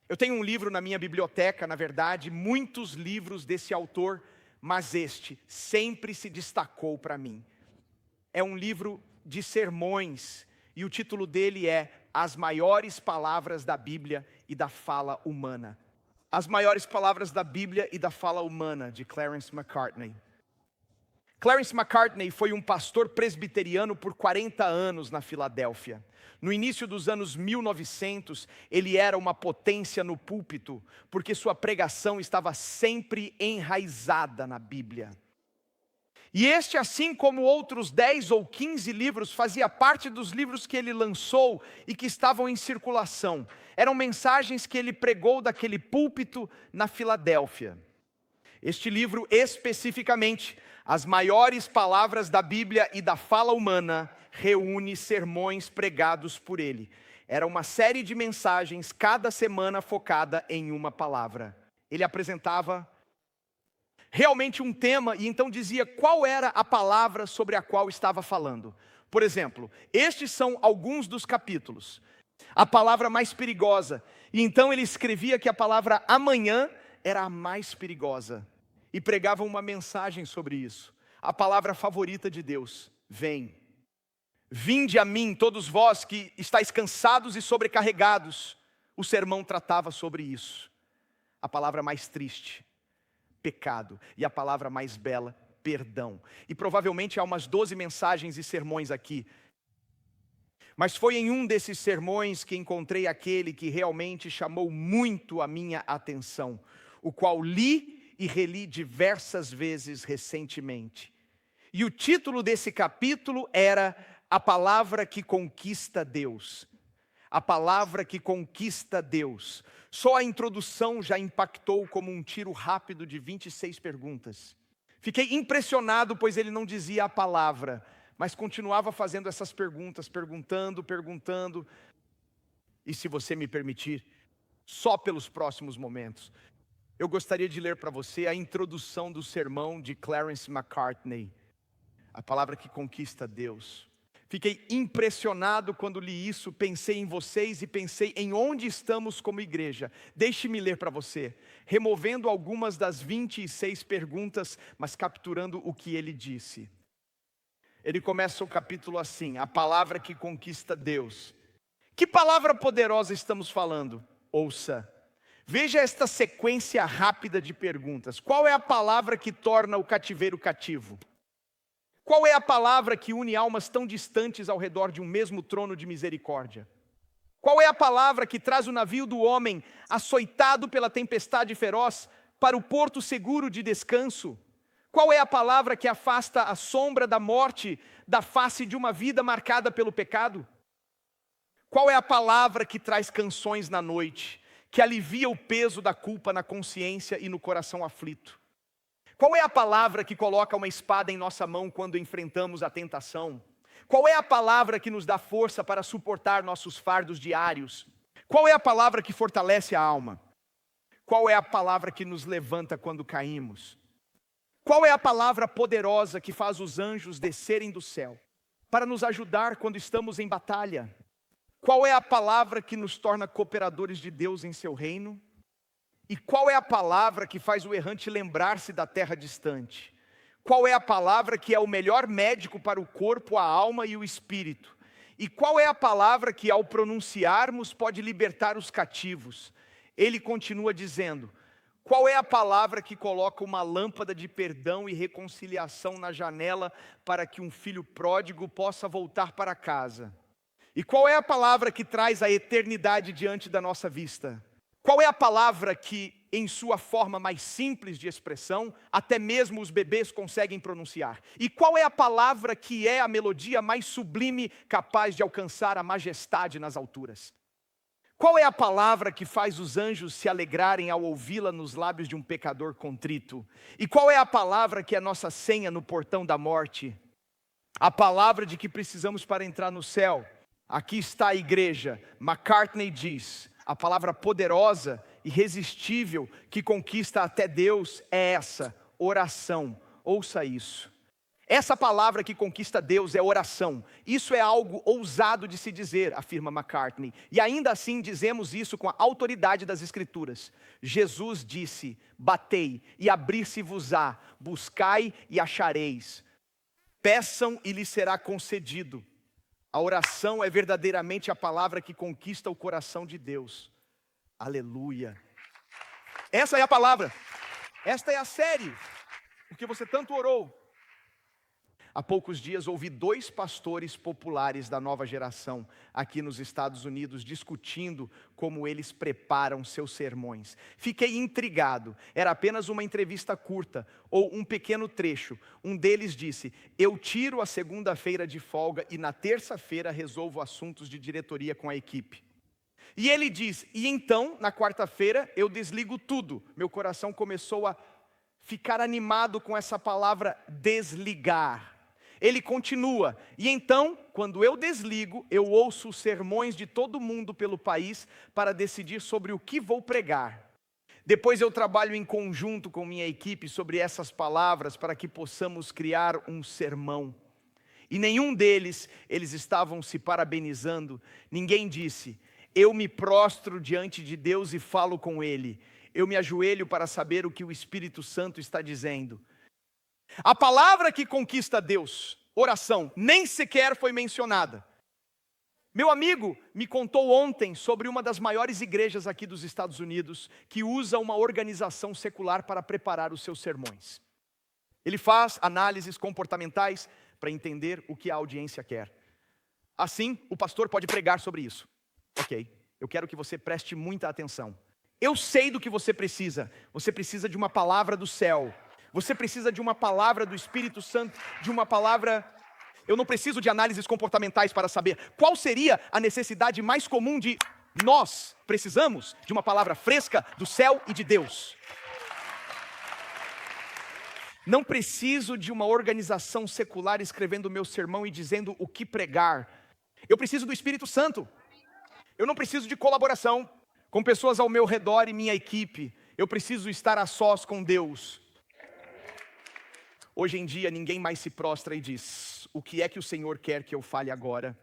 Eu tenho um livro na minha biblioteca, na verdade, muitos livros desse autor, mas este sempre se destacou para mim. É um livro de sermões e o título dele é As Maiores Palavras da Bíblia e da Fala Humana. As Maiores Palavras da Bíblia e da Fala Humana, de Clarence Macartney. Clarence Macartney foi um pastor presbiteriano por 40 anos na Filadélfia. No início dos anos 1900, ele era uma potência no púlpito, porque sua pregação estava sempre enraizada na Bíblia. E este, assim como outros 10 ou 15 livros, fazia parte dos livros que ele lançou e que estavam em circulação. Eram mensagens que ele pregou daquele púlpito na Filadélfia. Este livro especificamente, As Maiores Palavras da Bíblia e da Fala Humana, reúne sermões pregados por ele. Era uma série de mensagens, cada semana focada em uma palavra. Ele apresentava realmente um tema e então dizia qual era a palavra sobre a qual estava falando. Por exemplo, estes são alguns dos capítulos. A palavra mais perigosa. E então ele escrevia que a palavra amanhã era a mais perigosa. E pregava uma mensagem sobre isso. A palavra favorita de Deus, vem. Vinde a mim, todos vós que estáis cansados e sobrecarregados. O sermão tratava sobre isso. A palavra mais triste, pecado. E a palavra mais bela, perdão. E provavelmente há umas 12 mensagens e sermões aqui. Mas foi em um desses sermões que encontrei aquele que realmente chamou muito a minha atenção, o qual li e reli diversas vezes recentemente. E o título desse capítulo era A Palavra que Conquista Deus. A palavra que conquista Deus. Só a introdução já impactou como um tiro rápido de 26 perguntas. Fiquei impressionado, pois ele não dizia a palavra, mas continuava fazendo essas perguntas, perguntando. E se você me permitir, só pelos próximos momentos, eu gostaria de ler para você a introdução do sermão de Clarence Macartney. A palavra que conquista Deus. Fiquei impressionado quando li isso, pensei em vocês e pensei em onde estamos como igreja. Deixe-me ler para você, removendo algumas das 26 perguntas, mas capturando o que ele disse. Ele começa o capítulo assim, a palavra que conquista Deus. Que palavra poderosa estamos falando? Ouça. Veja esta sequência rápida de perguntas. Qual é a palavra que torna o cativeiro cativo? Qual é a palavra que une almas tão distantes ao redor de um mesmo trono de misericórdia? Qual é a palavra que traz o navio do homem, açoitado pela tempestade feroz, para o porto seguro de descanso? Qual é a palavra que afasta a sombra da morte da face de uma vida marcada pelo pecado? Qual é a palavra que traz canções na noite, que alivia o peso da culpa na consciência e no coração aflito? Qual é a palavra que coloca uma espada em nossa mão quando enfrentamos a tentação? Qual é a palavra que nos dá força para suportar nossos fardos diários? Qual é a palavra que fortalece a alma? Qual é a palavra que nos levanta quando caímos? Qual é a palavra poderosa que faz os anjos descerem do céu para nos ajudar quando estamos em batalha? Qual é a palavra que nos torna cooperadores de Deus em seu reino? E qual é a palavra que faz o errante lembrar-se da terra distante? Qual é a palavra que é o melhor médico para o corpo, a alma e o espírito? E qual é a palavra que ao pronunciarmos pode libertar os cativos? Ele continua dizendo, qual é a palavra que coloca uma lâmpada de perdão e reconciliação na janela para que um filho pródigo possa voltar para casa? E qual é a palavra que traz a eternidade diante da nossa vista? Qual é a palavra que, em sua forma mais simples de expressão, até mesmo os bebês conseguem pronunciar? E qual é a palavra que é a melodia mais sublime capaz de alcançar a majestade nas alturas? Qual é a palavra que faz os anjos se alegrarem ao ouvi-la nos lábios de um pecador contrito? E qual é a palavra que é nossa senha no portão da morte? A palavra de que precisamos para entrar no céu. Aqui está a igreja. Macartney diz, a palavra poderosa, irresistível, que conquista até Deus é essa, oração. Ouça isso. Essa palavra que conquista Deus é oração. Isso é algo ousado de se dizer, afirma McCartney. E ainda assim dizemos isso com a autoridade das Escrituras. Jesus disse: batei e abrir-se-vos-á, buscai e achareis. Peçam e lhes será concedido. A oração é verdadeiramente a palavra que conquista o coração de Deus. Aleluia. Essa é a palavra. Esta é a série, porque você tanto orou. Há poucos dias ouvi 2 pastores populares da nova geração aqui nos Estados Unidos discutindo como eles preparam seus sermões. Fiquei intrigado. Era apenas uma entrevista curta ou um pequeno trecho. Um deles disse: eu tiro a segunda-feira de folga e na terça-feira resolvo assuntos de diretoria com a equipe. E ele diz: e então, na quarta-feira, eu desligo tudo. Meu coração começou a ficar animado com essa palavra desligar. Ele continua: e então, quando eu desligo, eu ouço os sermões de todo mundo pelo país para decidir sobre o que vou pregar. Depois eu trabalho em conjunto com minha equipe sobre essas palavras para que possamos criar um sermão. E nenhum deles, eles estavam se parabenizando. Ninguém disse: eu me prostro diante de Deus e falo com Ele. Eu me ajoelho para saber o que o Espírito Santo está dizendo. A palavra que conquista Deus, oração, nem sequer foi mencionada. Meu amigo me contou ontem sobre uma das maiores igrejas aqui dos Estados Unidos que usa uma organização secular para preparar os seus sermões. Ele faz análises comportamentais para entender o que a audiência quer. Assim, o pastor pode pregar sobre isso. Ok, eu quero que você preste muita atenção. Eu sei do que você precisa. Você precisa de uma palavra do céu. Você precisa de uma palavra do Espírito Santo, de uma palavra... Eu não preciso de análises comportamentais para saber qual seria a necessidade mais comum de... Nós precisamos de uma palavra fresca do céu e de Deus. Não preciso de uma organização secular escrevendo o meu sermão e dizendo o que pregar. Eu preciso do Espírito Santo. Eu não preciso de colaboração com pessoas ao meu redor e minha equipe. Eu preciso estar a sós com Deus. Hoje em dia ninguém mais se prostra e diz: o que é que o Senhor quer que eu fale agora?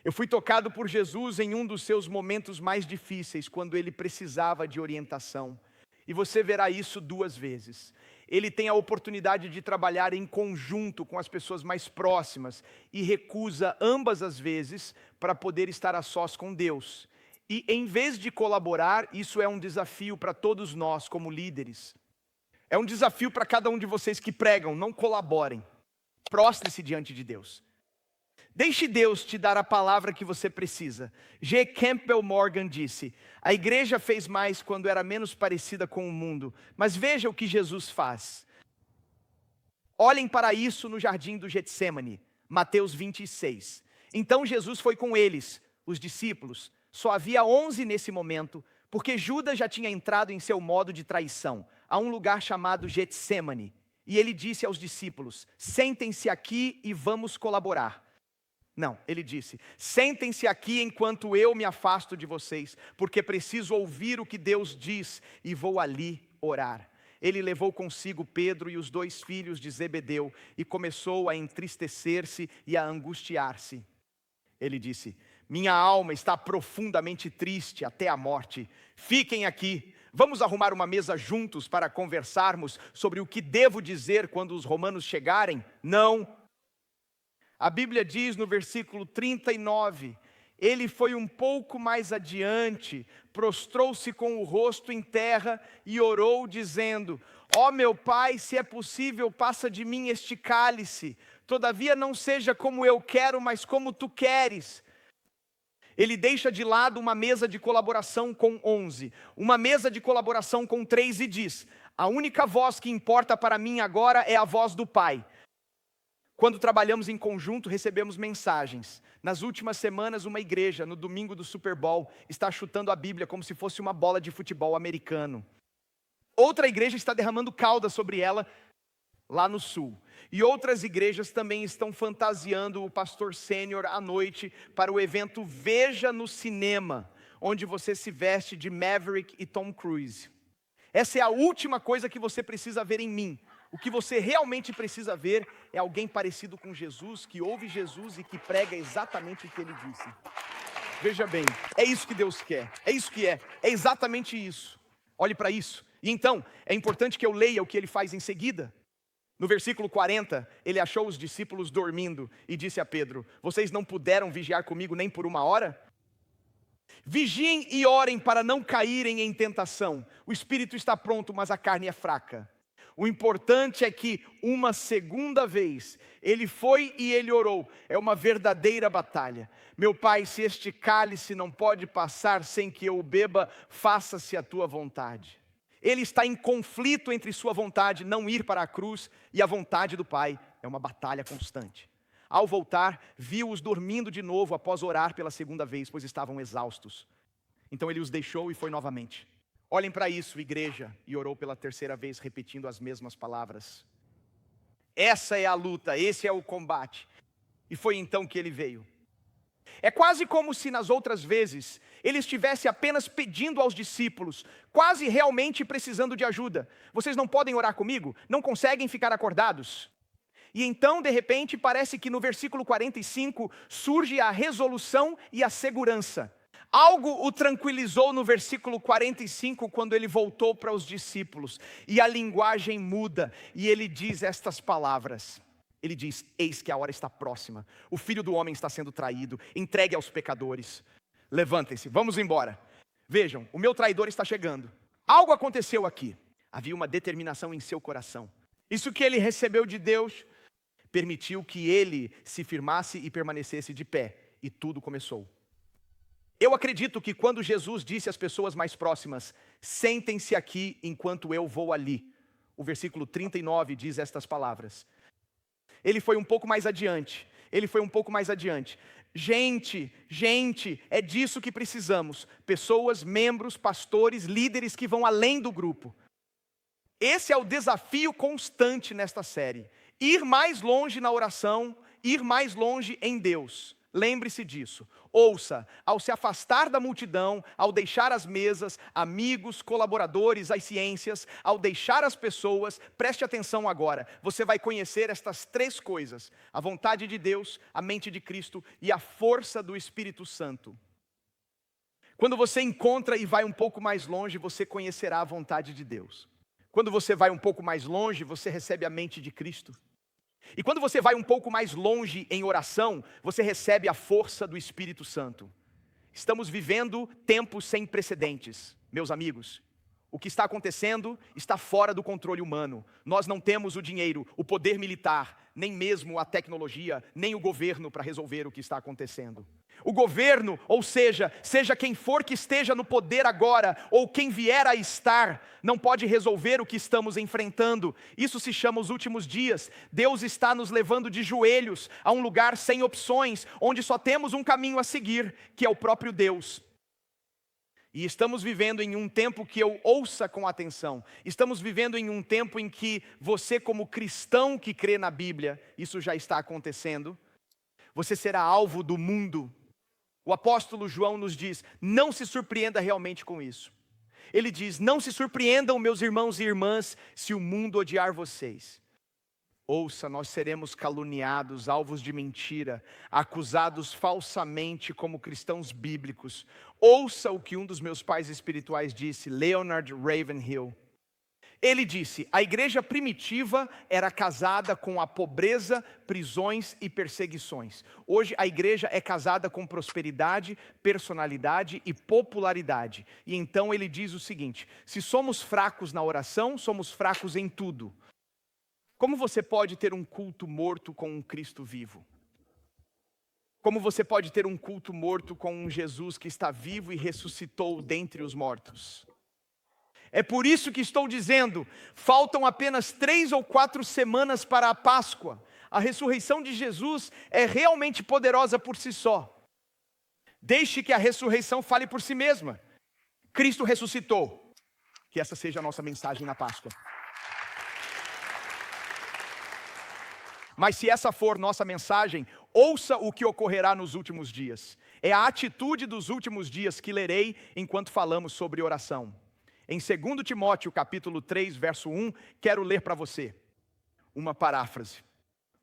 Eu fui tocado por Jesus em um dos seus momentos mais difíceis, quando ele precisava de orientação. E você verá isso 2 vezes. Ele tem a oportunidade de trabalhar em conjunto com as pessoas mais próximas e recusa ambas as vezes para poder estar a sós com Deus. E em vez de colaborar, isso é um desafio para todos nós como líderes. É um desafio para cada um de vocês que pregam: não colaborem. Prostre-se diante de Deus. Deixe Deus te dar a palavra que você precisa. G. Campbell Morgan disse: a igreja fez mais quando era menos parecida com o mundo. Mas veja o que Jesus faz. Olhem para isso no jardim do Getsêmani, Mateus 26. Então Jesus foi com eles, os discípulos. Só havia 11 nesse momento, porque Judas já tinha entrado em seu modo de traição, a um lugar chamado Getsêmani. E ele disse aos discípulos: sentem-se aqui e vamos colaborar. Não, ele disse: sentem-se aqui enquanto eu me afasto de vocês, porque preciso ouvir o que Deus diz e vou ali orar. Ele levou consigo Pedro e os 2 filhos de Zebedeu e começou a entristecer-se e a angustiar-se. Ele disse: minha alma está profundamente triste até a morte. Fiquem aqui, vamos arrumar uma mesa juntos para conversarmos sobre o que devo dizer quando os romanos chegarem? Não. A Bíblia diz no versículo 39, ele foi um pouco mais adiante, prostrou-se com o rosto em terra e orou dizendo: ó meu Pai, se é possível, passa de mim este cálice, todavia não seja como eu quero, mas como tu queres. Ele deixa de lado uma mesa de colaboração com 11, uma mesa de colaboração com 3 e diz: a única voz que importa para mim agora é a voz do Pai. Quando trabalhamos em conjunto, recebemos mensagens. Nas últimas semanas, uma igreja, no domingo do Super Bowl, está chutando a Bíblia como se fosse uma bola de futebol americano. Outra igreja está derramando calda sobre ela, lá no sul. E outras igrejas também estão fantasiando o pastor sênior à noite para o evento Veja no Cinema, onde você se veste de Maverick e Tom Cruise. Essa é a última coisa que você precisa ver em mim. O que você realmente precisa ver é alguém parecido com Jesus, que ouve Jesus e que prega exatamente o que ele disse. Veja bem, é isso que Deus quer, é isso que é exatamente isso. Olhe para isso. E então, é importante que eu leia o que ele faz em seguida. No versículo 40, ele achou os discípulos dormindo e disse a Pedro: vocês não puderam vigiar comigo nem por 1 hora? Vigiem e orem para não caírem em tentação. O espírito está pronto, mas a carne é fraca. O importante é que uma segunda vez ele foi e ele orou. É uma verdadeira batalha. Meu Pai, se este cálice não pode passar sem que eu o beba, faça-se a tua vontade. Ele está em conflito entre sua vontade, não ir para a cruz, e a vontade do Pai. É uma batalha constante. Ao voltar, viu-os dormindo de novo após orar pela segunda vez, pois estavam exaustos. Então ele os deixou e foi novamente. Olhem para isso, igreja, e orou pela terceira vez, repetindo as mesmas palavras. Essa é a luta, esse é o combate. E foi então que ele veio. É quase como se nas outras vezes ele estivesse apenas pedindo aos discípulos, quase realmente precisando de ajuda. Vocês não podem orar comigo? Não conseguem ficar acordados? E então, de repente, parece que no versículo 45 surge a resolução e a segurança. Algo o tranquilizou no versículo 45, quando ele voltou para os discípulos. E a linguagem muda, e ele diz estas palavras. Ele diz: eis que a hora está próxima. O Filho do Homem está sendo traído, entregue aos pecadores. Levantem-se, vamos embora. Vejam, o meu traidor está chegando. Algo aconteceu aqui. Havia uma determinação em seu coração. Isso que ele recebeu de Deus permitiu que ele se firmasse e permanecesse de pé. E tudo começou. Eu acredito que quando Jesus disse às pessoas mais próximas: sentem-se aqui enquanto eu vou ali. O versículo 39 diz estas palavras. Ele foi um pouco mais adiante. Gente, é disso que precisamos. Pessoas, membros, pastores, líderes que vão além do grupo. Esse é o desafio constante nesta série. Ir mais longe na oração, ir mais longe em Deus. Lembre-se disso. Ouça, ao se afastar da multidão, ao deixar as mesas, amigos, colaboradores, as ciências, ao deixar as pessoas, preste atenção agora. Você vai conhecer estas 3 coisas: a vontade de Deus, a mente de Cristo e a força do Espírito Santo. Quando você encontra e vai um pouco mais longe, você conhecerá a vontade de Deus. Quando você vai um pouco mais longe, você recebe a mente de Cristo. E quando você vai um pouco mais longe em oração, você recebe a força do Espírito Santo. Estamos vivendo tempos sem precedentes, meus amigos. O que está acontecendo está fora do controle humano. Nós não temos o dinheiro, o poder militar, nem mesmo a tecnologia, nem o governo para resolver o que está acontecendo. O governo, ou seja quem for que esteja no poder agora, ou quem vier a estar, não pode resolver o que estamos enfrentando. Isso se chama os últimos dias. Deus está nos levando de joelhos a um lugar sem opções, onde só temos um caminho a seguir, que é o próprio Deus. E estamos vivendo em um tempo que eu ouça com atenção. Estamos vivendo em um tempo em que você, como cristão que crê na Bíblia, isso já está acontecendo, você será alvo do mundo. O apóstolo João nos diz: não se surpreenda realmente com isso. Ele diz: não se surpreendam, meus irmãos e irmãs, se o mundo odiar vocês. Ouça, nós seremos caluniados, alvos de mentira, acusados falsamente como cristãos bíblicos. Ouça o que um dos meus pais espirituais disse, Leonard Ravenhill. Ele disse: a igreja primitiva era casada com a pobreza, prisões e perseguições. Hoje a igreja é casada com prosperidade, personalidade e popularidade. E então ele diz o seguinte: se somos fracos na oração, somos fracos em tudo. Como você pode ter um culto morto com um Cristo vivo? Como você pode ter um culto morto com um Jesus que está vivo e ressuscitou dentre os mortos? É por isso que estou dizendo, faltam apenas 3 ou 4 semanas para a Páscoa. A ressurreição de Jesus é realmente poderosa por si só. Deixe que a ressurreição fale por si mesma. Cristo ressuscitou. Que essa seja a nossa mensagem na Páscoa. Mas se essa for nossa mensagem, ouça o que ocorrerá nos últimos dias. É a atitude dos últimos dias que lerei enquanto falamos sobre oração. Em 2 Timóteo capítulo 3, verso 1, quero ler para você. uma paráfrase.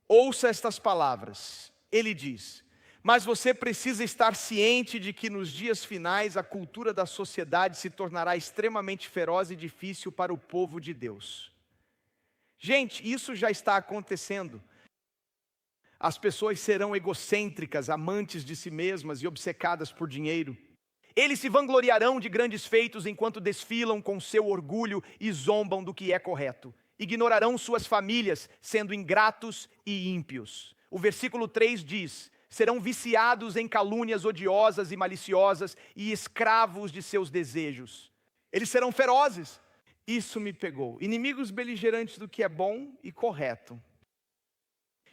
Ouça estas palavras. Ele diz: mas você precisa estar ciente de que nos dias finais a cultura da sociedade se tornará extremamente feroz e difícil para o povo de Deus. Gente, isso já está acontecendo. As pessoas serão egocêntricas, amantes de si mesmas e obcecadas por dinheiro. Eles se vangloriarão de grandes feitos enquanto desfilam com seu orgulho e zombam do que é correto. Ignorarão suas famílias, sendo ingratos e ímpios. O versículo 3 diz: serão viciados em calúnias odiosas e maliciosas e escravos de seus desejos. Eles serão ferozes. Isso me pegou. Inimigos beligerantes do que é bom e correto.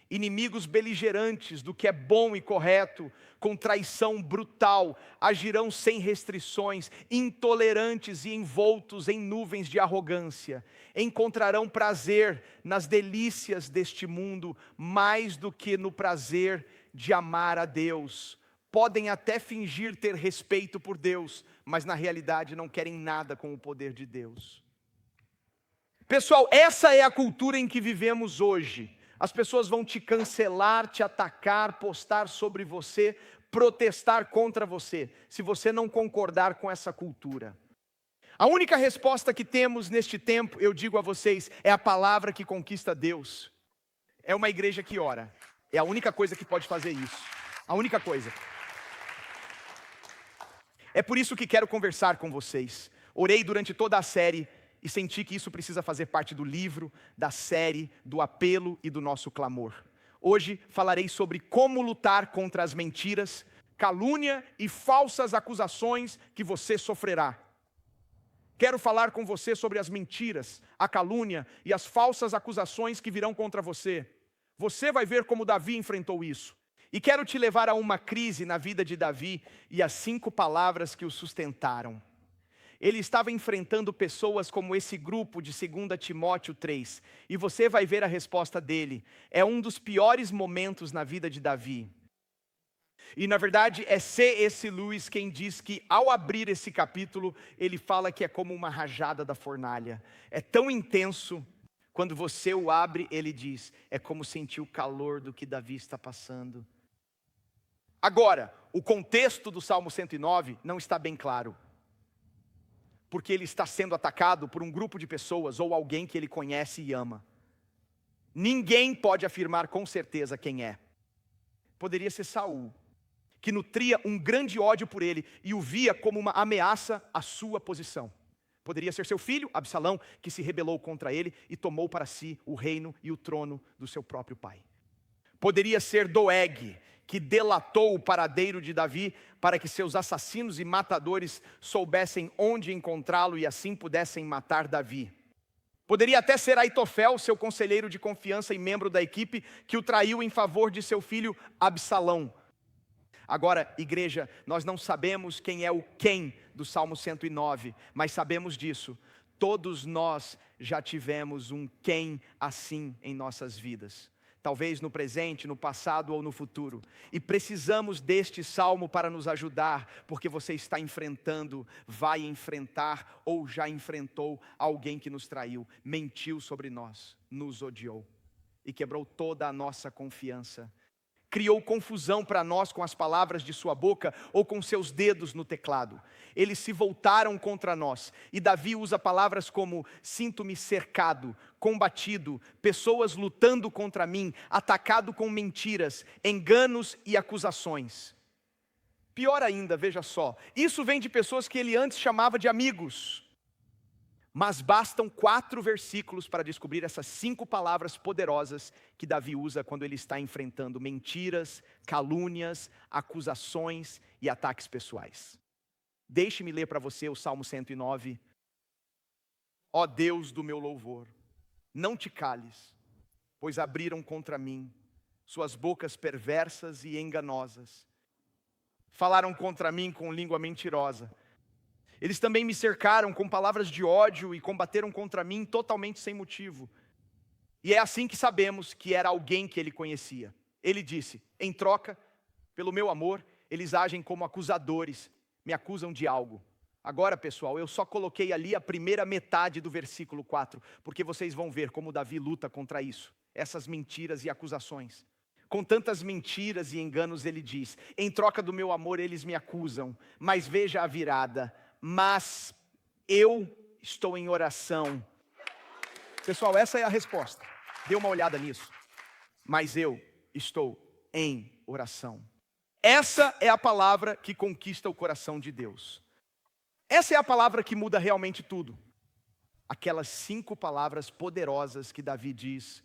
Inimigos beligerantes do que é bom e correto, com traição brutal, agirão sem restrições, intolerantes e envoltos em nuvens de arrogância. Encontrarão prazer nas delícias deste mundo, mais do que no prazer de amar a Deus. Podem até fingir ter respeito por Deus, mas na realidade não querem nada com o poder de Deus. Pessoal, essa é a cultura em que vivemos hoje. As pessoas vão te cancelar, te atacar, postar sobre você, protestar contra você, se você não concordar com essa cultura. A única resposta que temos neste tempo, eu digo a vocês, é a palavra que conquista Deus. É uma igreja que ora. É a única coisa que pode fazer isso. A única coisa. É por isso que quero conversar com vocês. Orei durante toda a série e senti que isso precisa fazer parte do livro, da série, do apelo e do nosso clamor. Hoje falarei sobre como lutar contra as mentiras, calúnia e falsas acusações que você sofrerá. Quero falar com você sobre as mentiras, a calúnia e as falsas acusações que virão contra você. Você vai ver como Davi enfrentou isso. E quero te levar a uma crise na vida de Davi e as 5 palavras que o sustentaram. Ele estava enfrentando pessoas como esse grupo de 2 Timóteo 3. E você vai ver a resposta dele. É um dos piores momentos na vida de Davi. E na verdade é C.S. Lewis quem diz que ao abrir esse capítulo, ele fala que é como uma rajada da fornalha. É tão intenso, quando você o abre, ele diz, é como sentir o calor do que Davi está passando. Agora, o contexto do Salmo 109 não está bem claro. Porque ele está sendo atacado por um grupo de pessoas ou alguém que ele conhece e ama. Ninguém pode afirmar com certeza quem é. Poderia ser Saul, que nutria um grande ódio por ele e o via como uma ameaça à sua posição. Poderia ser seu filho, Absalão, que se rebelou contra ele e tomou para si o reino e o trono do seu próprio pai. Poderia ser Doeg, que delatou o paradeiro de Davi para que seus assassinos e matadores soubessem onde encontrá-lo e assim pudessem matar Davi. Poderia até ser Aitofel, seu conselheiro de confiança e membro da equipe, que o traiu em favor de seu filho Absalão. Agora, igreja, nós não sabemos quem é o quem do Salmo 109, mas sabemos disso. Todos nós já tivemos um quem assim em nossas vidas. Talvez no presente, no passado ou no futuro. E precisamos deste salmo para nos ajudar, porque você está enfrentando, vai enfrentar ou já enfrentou alguém que nos traiu, mentiu sobre nós, nos odiou e quebrou toda a nossa confiança. Criou confusão para nós com as palavras de sua boca ou com seus dedos no teclado. Eles se voltaram contra nós. E Davi usa palavras como: sinto-me cercado, combatido, pessoas lutando contra mim, atacado com mentiras, enganos e acusações. Pior ainda, veja só, isso vem de pessoas que ele antes chamava de amigos. Mas bastam 4 versículos para descobrir essas 5 palavras poderosas que Davi usa quando ele está enfrentando mentiras, calúnias, acusações e ataques pessoais. Deixe-me ler para você o Salmo 109. Ó Deus do meu louvor, não te cales, pois abriram contra mim suas bocas perversas e enganosas. Falaram contra mim com língua mentirosa. Eles também me cercaram com palavras de ódio e combateram contra mim totalmente sem motivo. E é assim que sabemos que era alguém que ele conhecia. Ele disse: em troca, pelo meu amor, eles agem como acusadores, me acusam de algo. Agora, pessoal, eu só coloquei ali a primeira metade do versículo 4, porque vocês vão ver como Davi luta contra isso. essas mentiras e acusações. Com tantas mentiras e enganos ele diz: em troca do meu amor eles me acusam, mas veja a virada, mas eu estou em oração. Pessoal, essa é a resposta. Dê uma olhada nisso. Mas eu estou em oração. Essa é a palavra que conquista o coração de Deus. Essa é a palavra que muda realmente tudo. Aquelas 5 palavras poderosas que Davi diz.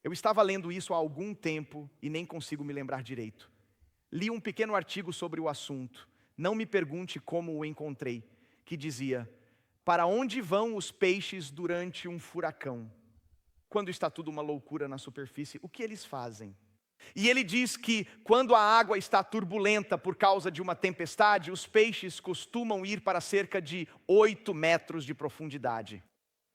Eu estava lendo isso há algum tempo e nem consigo me lembrar direito. Li um pequeno artigo sobre o assunto. Não me pergunte como o encontrei. Que dizia: para onde vão os peixes durante um furacão? Quando está tudo uma loucura na superfície, o que eles fazem? E ele diz que quando a água está turbulenta por causa de uma tempestade, os peixes costumam ir para cerca de 8 metros de profundidade.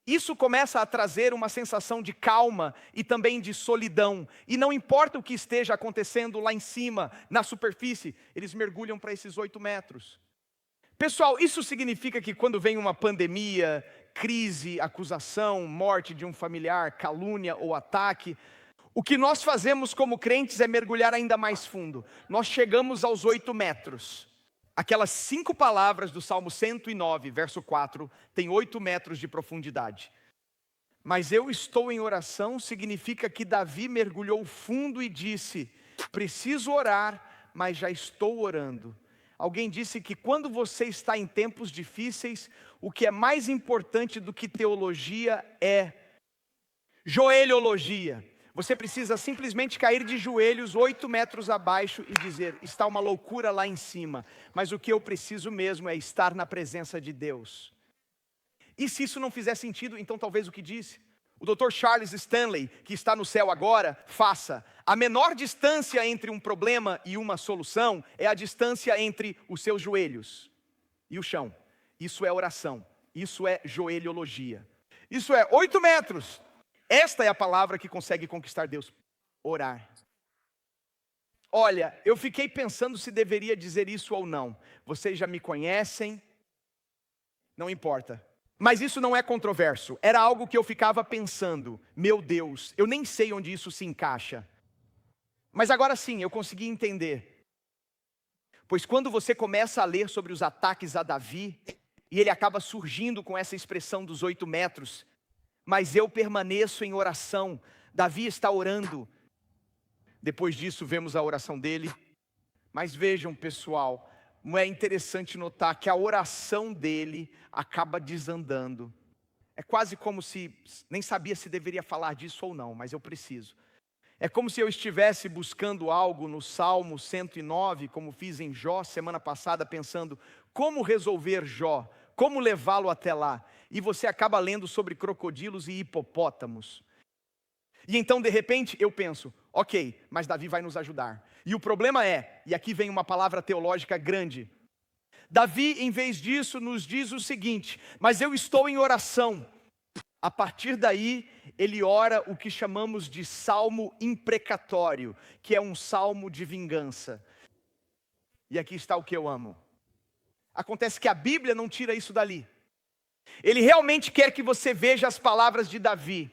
Isso começa a trazer uma sensação de calma e também de solidão. E não importa o que esteja acontecendo lá em cima, na superfície, eles mergulham para esses 8 metros. Pessoal, isso significa que quando vem uma pandemia, crise, acusação, morte de um familiar, calúnia ou ataque, o que nós fazemos como crentes é mergulhar ainda mais fundo. Nós chegamos aos 8 metros. Aquelas 5 palavras do Salmo 109, verso 4, tem 8 metros de profundidade. Mas eu estou em oração significa que Davi mergulhou fundo e disse: preciso orar, mas já estou orando. Alguém disse que quando você está em tempos difíceis, o que é mais importante do que teologia é joelhologia. Você precisa simplesmente cair de joelhos 8 metros abaixo e dizer: está uma loucura lá em cima, mas o que eu preciso mesmo é estar na presença de Deus. E se isso não fizer sentido, então talvez o que disse o Dr. Charles Stanley, que está no céu agora, faça. A menor distância entre um problema e uma solução é a distância entre os seus joelhos e o chão. Isso é oração, isso é joelhologia. Isso é 8 metros. Esta é a palavra que consegue conquistar Deus: orar. Olha, eu fiquei pensando se deveria dizer isso ou não. Vocês já me conhecem, não importa. Mas isso não é controverso, era algo que eu ficava pensando. Meu Deus, eu nem sei onde isso se encaixa. Mas agora sim, eu consegui entender. Pois quando você começa a ler sobre os ataques a Davi, e ele acaba surgindo com essa expressão dos 8 metros, mas eu permaneço em oração. Davi está orando. Depois disso vemos a oração dele. Mas vejam, pessoal, não é interessante notar que a oração dele acaba desandando. É quase como se, nem sabia se deveria falar disso ou não, mas eu preciso. É como se eu estivesse buscando algo no Salmo 109, como fiz em Jó semana passada, pensando como resolver Jó, como levá-lo até lá. E você acaba lendo sobre crocodilos e hipopótamos. E então de repente eu penso: ok, mas Davi vai nos ajudar. E o problema é, e aqui vem uma palavra teológica grande, Davi em vez disso nos diz o seguinte: mas eu estou em oração. A partir daí ele ora o que chamamos de salmo imprecatório, que é um salmo de vingança. E aqui está o que eu amo. Acontece que a Bíblia não tira isso dali. Ele realmente quer que você veja as palavras de Davi.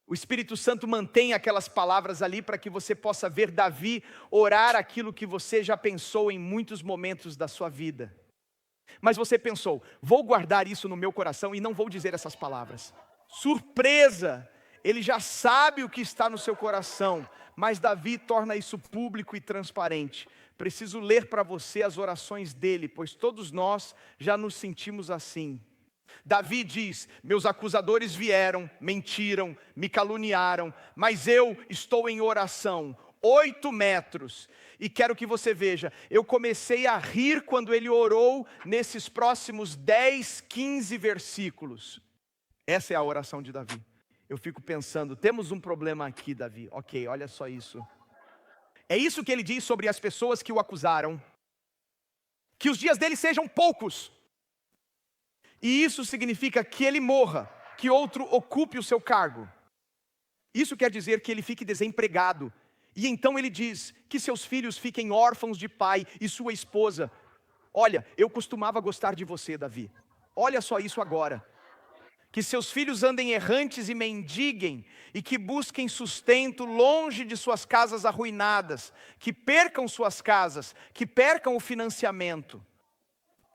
O Espírito Santo mantém aquelas palavras ali para que você possa ver Davi orar aquilo que você já pensou em muitos momentos da sua vida. Mas você pensou: vou guardar isso no meu coração e não vou dizer essas palavras. Surpresa! Ele já sabe o que está no seu coração, mas Davi torna isso público e transparente. Preciso ler para você as orações dele, pois todos nós já nos sentimos assim. Davi diz: meus acusadores vieram, mentiram, me caluniaram, mas eu estou em oração, 8 metros. E quero que você veja, eu comecei a rir quando ele orou nesses próximos 10, 15 versículos. Essa é a oração de Davi. Eu fico pensando, temos um problema aqui, Davi. Ok, olha só isso. É isso que ele diz sobre as pessoas que o acusaram. Que os dias dele sejam poucos. E isso significa que ele morra, que outro ocupe o seu cargo. Isso quer dizer que ele fique desempregado. E então ele diz que seus filhos fiquem órfãos de pai e sua esposa. Olha, eu costumava gostar de você, Davi. Olha só isso agora. que seus filhos andem errantes e mendiguem, e que busquem sustento longe de suas casas arruinadas, que percam suas casas, que percam o financiamento.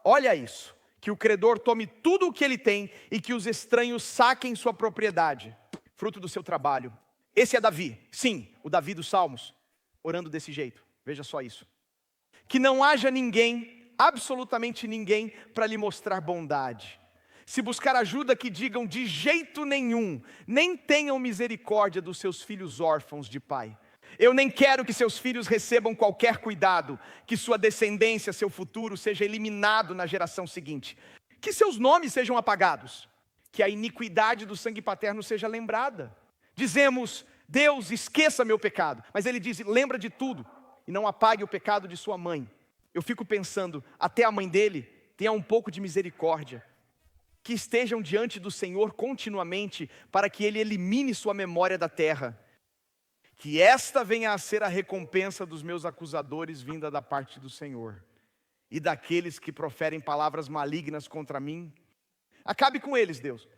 Olha isso, que o credor tome tudo o que ele tem e que os estranhos saquem sua propriedade, fruto do seu trabalho. Esse é Davi, sim, o Davi dos Salmos, orando desse jeito, veja só isso. Que não haja ninguém, absolutamente ninguém, para lhe mostrar bondade. Se buscar ajuda, que digam de jeito nenhum, nem tenham misericórdia dos seus filhos órfãos de pai. Eu nem quero que seus filhos recebam qualquer cuidado, que sua descendência, seu futuro, seja eliminado na geração seguinte. Que seus nomes sejam apagados, que a iniquidade do sangue paterno seja lembrada. Dizemos, Deus, esqueça meu pecado, mas ele diz, lembra de tudo, e não apague o pecado de sua mãe. Eu fico pensando, até a mãe dele tenha um pouco de misericórdia, que estejam diante do Senhor continuamente, para que ele elimine sua memória da terra. Que esta venha a ser a recompensa dos meus acusadores, vinda da parte do Senhor, e daqueles que proferem palavras malignas contra mim. Acabe com eles, Deus.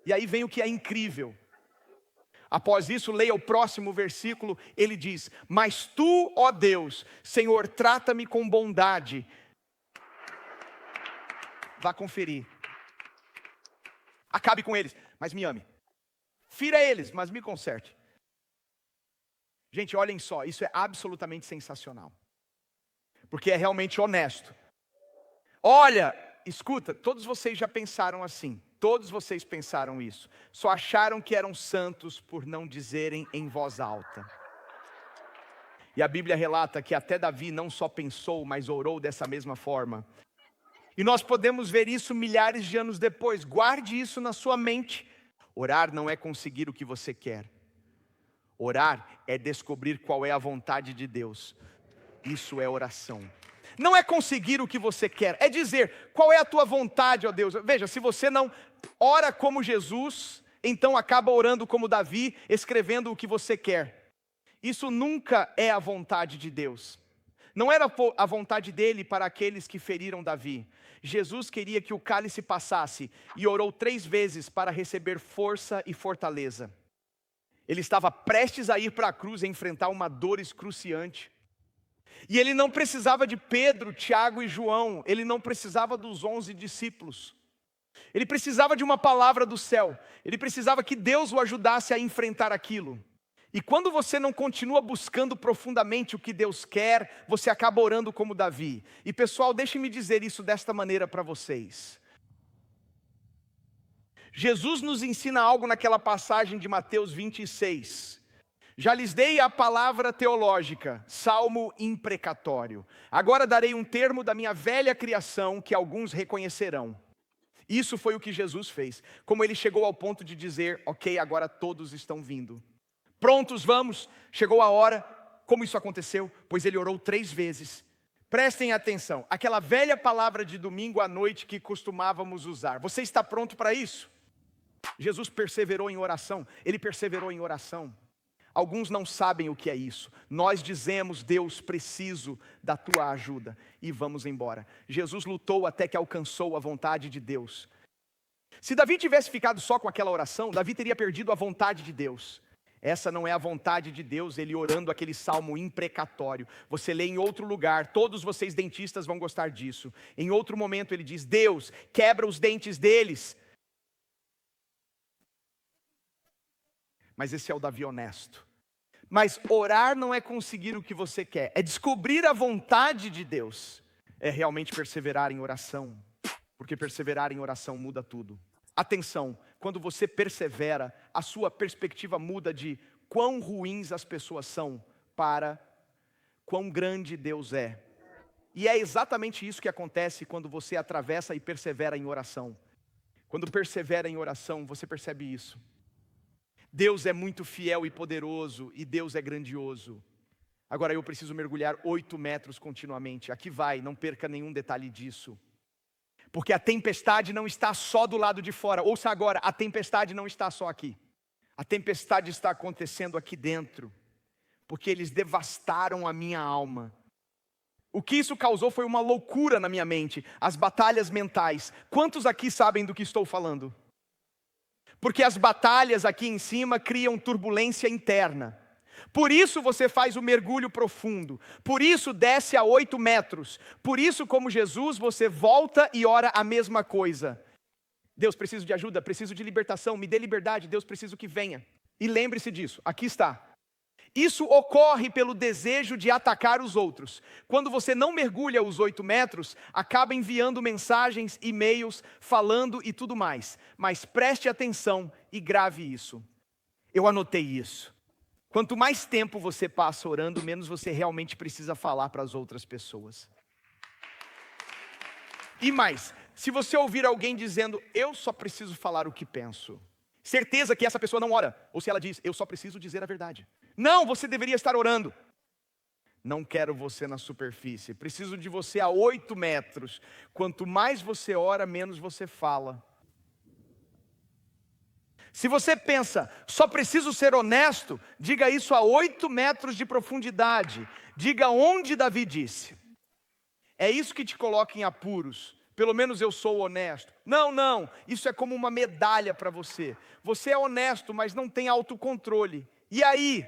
E aí vem o que é incrível. Após isso, leia o próximo versículo, ele diz, mas tu, ó Deus, Senhor, trata-me com bondade. Vá conferir. Acabe com eles, mas me ame. Fira eles, mas me conserte. Gente, olhem só, isso é absolutamente sensacional. Porque é realmente honesto. Olha, escuta, todos vocês já pensaram assim. Todos vocês pensaram isso. Só acharam que eram santos por não dizerem em voz alta. E a Bíblia relata que até Davi não só pensou, mas orou dessa mesma forma. E nós podemos ver isso milhares de anos depois. Guarde isso na sua mente. Orar não é conseguir o que você quer. Orar é descobrir qual é a vontade de Deus. Isso é oração. Não é conseguir o que você quer, é dizer qual é a tua vontade, ó Deus. Veja, se você não ora como Jesus, então acaba orando como Davi, escrevendo o que você quer. Isso nunca é a vontade de Deus. Não era a vontade dele para aqueles que feriram Davi. Jesus queria que o cálice passasse e orou 3 vezes para receber força e fortaleza. Ele estava prestes a ir para a cruz e enfrentar uma dor excruciante. E ele não precisava de Pedro, Tiago e João. Ele não precisava dos 11 discípulos. Ele precisava de uma palavra do céu. Ele precisava que Deus o ajudasse a enfrentar aquilo. E quando você não continua buscando profundamente o que Deus quer, você acaba orando como Davi. E pessoal, deixe-me dizer isso desta maneira para vocês. Jesus nos ensina algo naquela passagem de Mateus 26. Já lhes dei a palavra teológica, salmo imprecatório. Agora darei um termo da minha velha criação que alguns reconhecerão. Isso foi o que Jesus fez. Como ele chegou ao ponto de dizer, ok, agora todos estão vindo. Prontos, vamos. Chegou a hora. Como isso aconteceu? Pois ele orou 3 vezes. Prestem atenção. Aquela velha palavra de domingo à noite que costumávamos usar. Você está pronto para isso? Jesus perseverou em oração. Ele perseverou em oração. Alguns não sabem o que é isso. Nós dizemos, Deus, preciso da tua ajuda. E vamos embora. Jesus lutou até que alcançou a vontade de Deus. Se Davi tivesse ficado só com aquela oração, Davi teria perdido a vontade de Deus. Essa não é a vontade de Deus, ele orando aquele salmo imprecatório. Você lê em outro lugar, todos vocês dentistas vão gostar disso. Em outro momento ele diz, Deus, quebra os dentes deles. Mas esse é o Davi honesto. Mas orar não é conseguir o que você quer, é descobrir a vontade de Deus. É realmente perseverar em oração, porque perseverar em oração muda tudo. Atenção, quando você persevera, a sua perspectiva muda de quão ruins as pessoas são para quão grande Deus é. E é exatamente isso que acontece quando você atravessa e persevera em oração. Quando persevera em oração, você percebe isso. Deus é muito fiel e poderoso, e Deus é grandioso. Agora eu preciso mergulhar 8 metros continuamente. Aqui vai, não perca nenhum detalhe disso. Porque a tempestade não está só do lado de fora. Ouça agora, a tempestade não está só aqui. A tempestade está acontecendo aqui dentro. Porque eles devastaram a minha alma. O que isso causou foi uma loucura na minha mente. As batalhas mentais. Quantos aqui sabem do que estou falando? Porque as batalhas aqui em cima criam turbulência interna. Por isso você faz o mergulho profundo. Por isso desce a 8 metros. Por isso, como Jesus, você volta e ora a mesma coisa. Deus, preciso de ajuda, preciso de libertação, me dê liberdade, Deus, preciso que venha. E lembre-se disso, aqui está. Isso ocorre pelo desejo de atacar os outros. Quando você não mergulha os 8 metros, acaba enviando mensagens, e-mails, falando e tudo mais. Mas preste atenção e grave isso. Eu anotei isso. Quanto mais tempo você passa orando, menos você realmente precisa falar para as outras pessoas. E mais, se você ouvir alguém dizendo, eu só preciso falar o que penso, certeza que essa pessoa não ora. Ou se ela diz, eu só preciso dizer a verdade. Não, você deveria estar orando. Não quero você na superfície, preciso de você a 8 metros. Quanto mais você ora, menos você fala. Se você pensa, só preciso ser honesto, diga isso a 8 metros de profundidade. Diga onde Davi disse. É isso que te coloca em apuros. Pelo menos eu sou honesto. Não, isso é como uma medalha para você. Você é honesto, mas não tem autocontrole. E aí?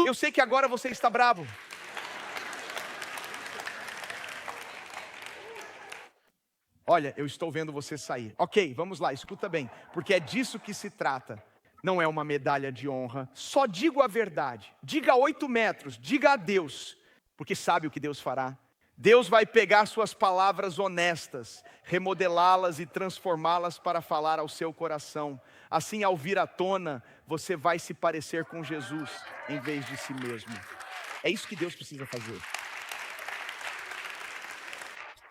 Eu sei que agora você está bravo. Olha, eu estou vendo você sair. Ok, vamos lá, escuta bem. Porque é disso que se trata. Não é uma medalha de honra. Só digo a verdade. Diga a 8 metros, diga a Deus. Porque sabe o que Deus fará. Deus vai pegar suas palavras honestas, remodelá-las e transformá-las para falar ao seu coração. Assim, ao vir à tona, você vai se parecer com Jesus, em vez de si mesmo. É isso que Deus precisa fazer.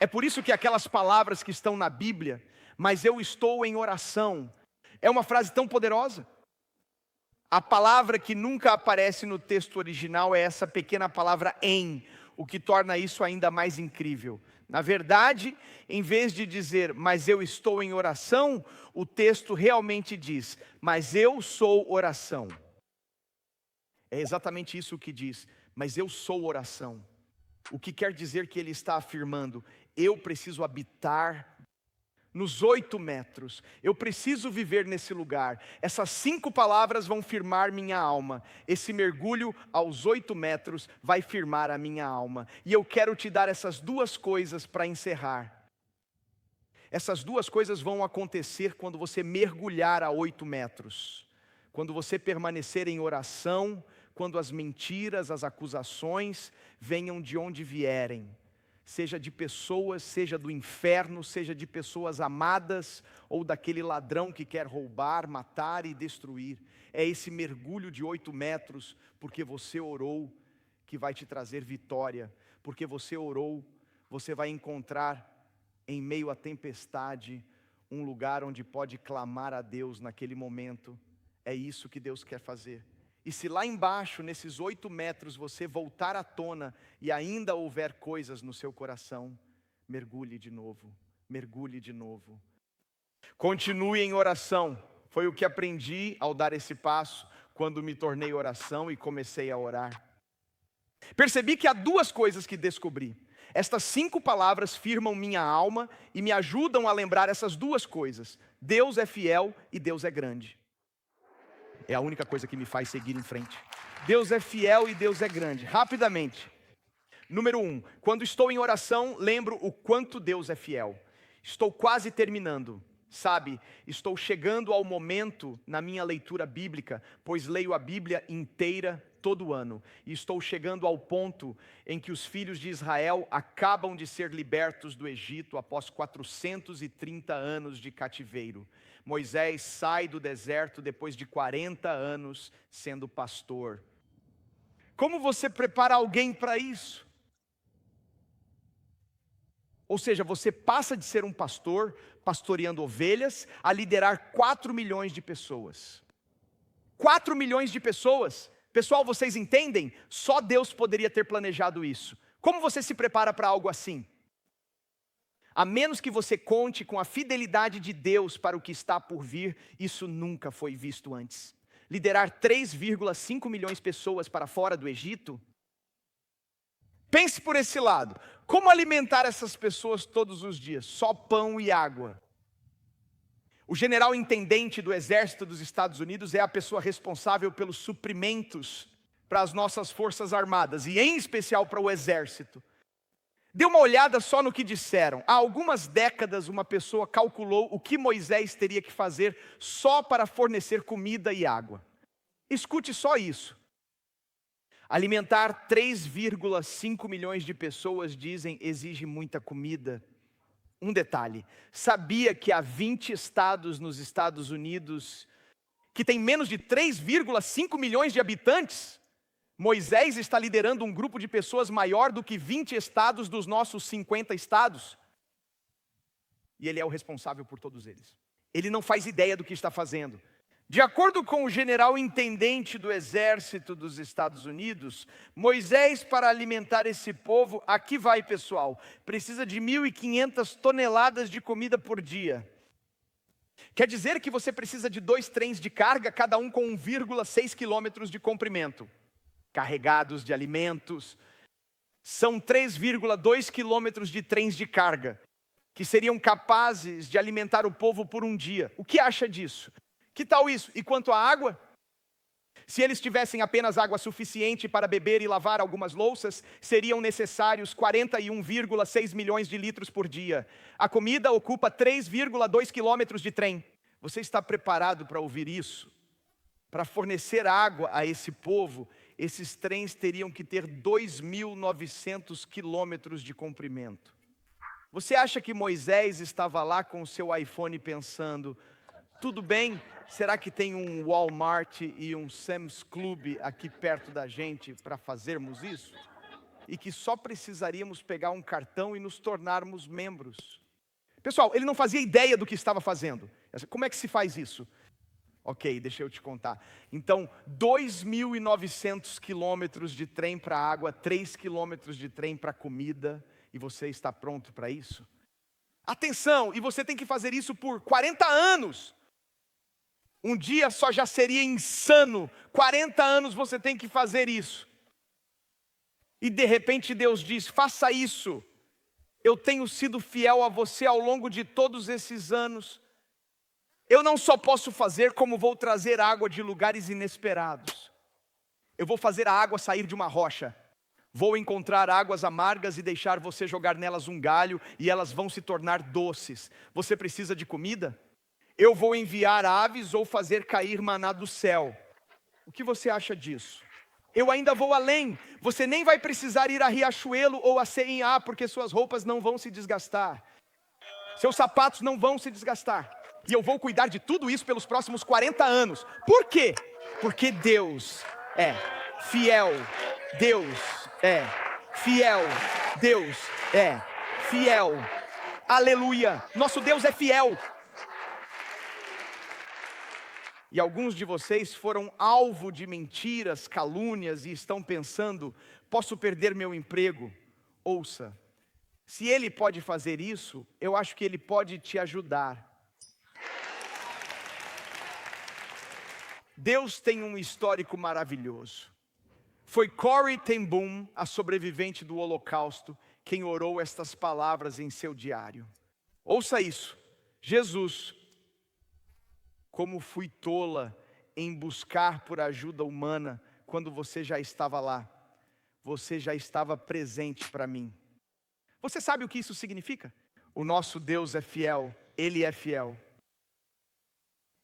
É por isso que aquelas palavras que estão na Bíblia, mas eu estou em oração, é uma frase tão poderosa. A palavra que nunca aparece no texto original é essa pequena palavra em, o que torna isso ainda mais incrível. Na verdade, em vez de dizer, mas eu estou em oração, o texto realmente diz, mas eu sou oração. É exatamente isso que diz, mas eu sou oração. O que quer dizer que ele está afirmando, eu preciso habitar nos 8 metros, eu preciso viver nesse lugar. Essas 5 palavras vão firmar minha alma. Esse mergulho aos 8 metros vai firmar a minha alma. E eu quero te dar essas 2 coisas para encerrar. Essas 2 coisas vão acontecer quando você mergulhar a 8 metros. Quando você permanecer em oração, quando as mentiras, as acusações venham de onde vierem. Seja de pessoas, seja do inferno, seja de pessoas amadas, ou daquele ladrão que quer roubar, matar e destruir. É esse mergulho de 8 metros, porque você orou, que vai te trazer vitória. Porque você orou, você vai encontrar, em meio à tempestade, um lugar onde pode clamar a Deus naquele momento. É isso que Deus quer fazer. E se lá embaixo, nesses 8 metros, você voltar à tona e ainda houver coisas no seu coração, mergulhe de novo, mergulhe de novo. Continue em oração. Foi o que aprendi ao dar esse passo, quando me tornei oração e comecei a orar. Percebi que há 2 coisas que descobri. Estas 5 palavras firmam minha alma e me ajudam a lembrar essas 2 coisas. Deus é fiel e Deus é grande. É a única coisa que me faz seguir em frente. Deus é fiel e Deus é grande. Rapidamente. Número 1. Quando estou em oração, lembro o quanto Deus é fiel. Estou quase terminando. Sabe, estou chegando ao momento na minha leitura bíblica, pois leio a Bíblia inteira todo ano. E estou chegando ao ponto em que os filhos de Israel acabam de ser libertos do Egito após 430 anos de cativeiro. Moisés sai do deserto depois de 40 anos sendo pastor. Como você prepara alguém para isso? Ou seja, você passa de ser um pastor, pastoreando ovelhas, a liderar 4 milhões de pessoas. 4 milhões de pessoas. Pessoal, vocês entendem? Só Deus poderia ter planejado isso. Como você se prepara para algo assim? A menos que você conte com a fidelidade de Deus para o que está por vir, isso nunca foi visto antes. Liderar 3,5 milhões de pessoas para fora do Egito? Pense por esse lado. Como alimentar essas pessoas todos os dias? Só pão e água. O general intendente do exército dos Estados Unidos é a pessoa responsável pelos suprimentos para as nossas forças armadas, e em especial para o exército. Dê uma olhada só no que disseram. Há algumas décadas uma pessoa calculou o que Moisés teria que fazer só para fornecer comida e água. Escute só isso. Alimentar 3,5 milhões de pessoas, dizem, exige muita comida. Um detalhe, sabia que há 20 estados nos Estados Unidos que têm menos de 3,5 milhões de habitantes? Moisés está liderando um grupo de pessoas maior do que 20 estados dos nossos 50 estados. E ele é o responsável por todos eles. Ele não faz ideia do que está fazendo. De acordo com o general intendente do exército dos Estados Unidos, Moisés, para alimentar esse povo, aqui vai pessoal, precisa de 1.500 toneladas de comida por dia. Quer dizer que você precisa de 2 trens de carga, cada um com 1,6 quilômetros de comprimento, carregados de alimentos. São 3,2 quilômetros de trens de carga, que seriam capazes de alimentar o povo por um dia. O que acha disso? Que tal isso? E quanto à água? Se eles tivessem apenas água suficiente para beber e lavar algumas louças, seriam necessários 41,6 milhões de litros por dia. A comida ocupa 3,2 quilômetros de trem. Você está preparado para ouvir isso? Para fornecer água a esse povo, esses trens teriam que ter 2.900 quilômetros de comprimento. Você acha que Moisés estava lá com o seu iPhone pensando, tudo bem, será que tem um Walmart e um Sam's Club aqui perto da gente para fazermos isso? E que só precisaríamos pegar um cartão e nos tornarmos membros. Pessoal, ele não fazia ideia do que estava fazendo. Como é que se faz isso? Ok, deixa eu te contar. Então, 2.900 quilômetros de trem para água, 3 quilômetros de trem para comida, e você está pronto para isso? Atenção, e você tem que fazer isso por 40 anos. Um dia só já seria insano. 40 anos você tem que fazer isso. E de repente Deus diz, faça isso. Eu tenho sido fiel a você ao longo de todos esses anos. Eu não só posso fazer, como vou trazer água de lugares inesperados. Eu vou fazer a água sair de uma rocha. Vou encontrar águas amargas e deixar você jogar nelas um galho, e elas vão se tornar doces. Você precisa de comida? Eu vou enviar aves ou fazer cair maná do céu. O que você acha disso? Eu ainda vou além. Você nem vai precisar ir a Riachuelo ou a C&A, porque suas roupas não vão se desgastar. Seus sapatos não vão se desgastar. E eu vou cuidar de tudo isso pelos próximos 40 anos. Por quê? Porque Deus é fiel. Deus é fiel. Deus é fiel. Aleluia. Nosso Deus é fiel. E alguns de vocês foram alvo de mentiras, calúnias e estão pensando, posso perder meu emprego? Ouça, se Ele pode fazer isso, eu acho que Ele pode te ajudar. Deus tem um histórico maravilhoso. Foi Corrie ten Boom, a sobrevivente do Holocausto, quem orou estas palavras em seu diário. Ouça isso, Jesus, como fui tola em buscar por ajuda humana, quando você já estava lá, você já estava presente para mim. Você sabe o que isso significa? O nosso Deus é fiel, Ele é fiel.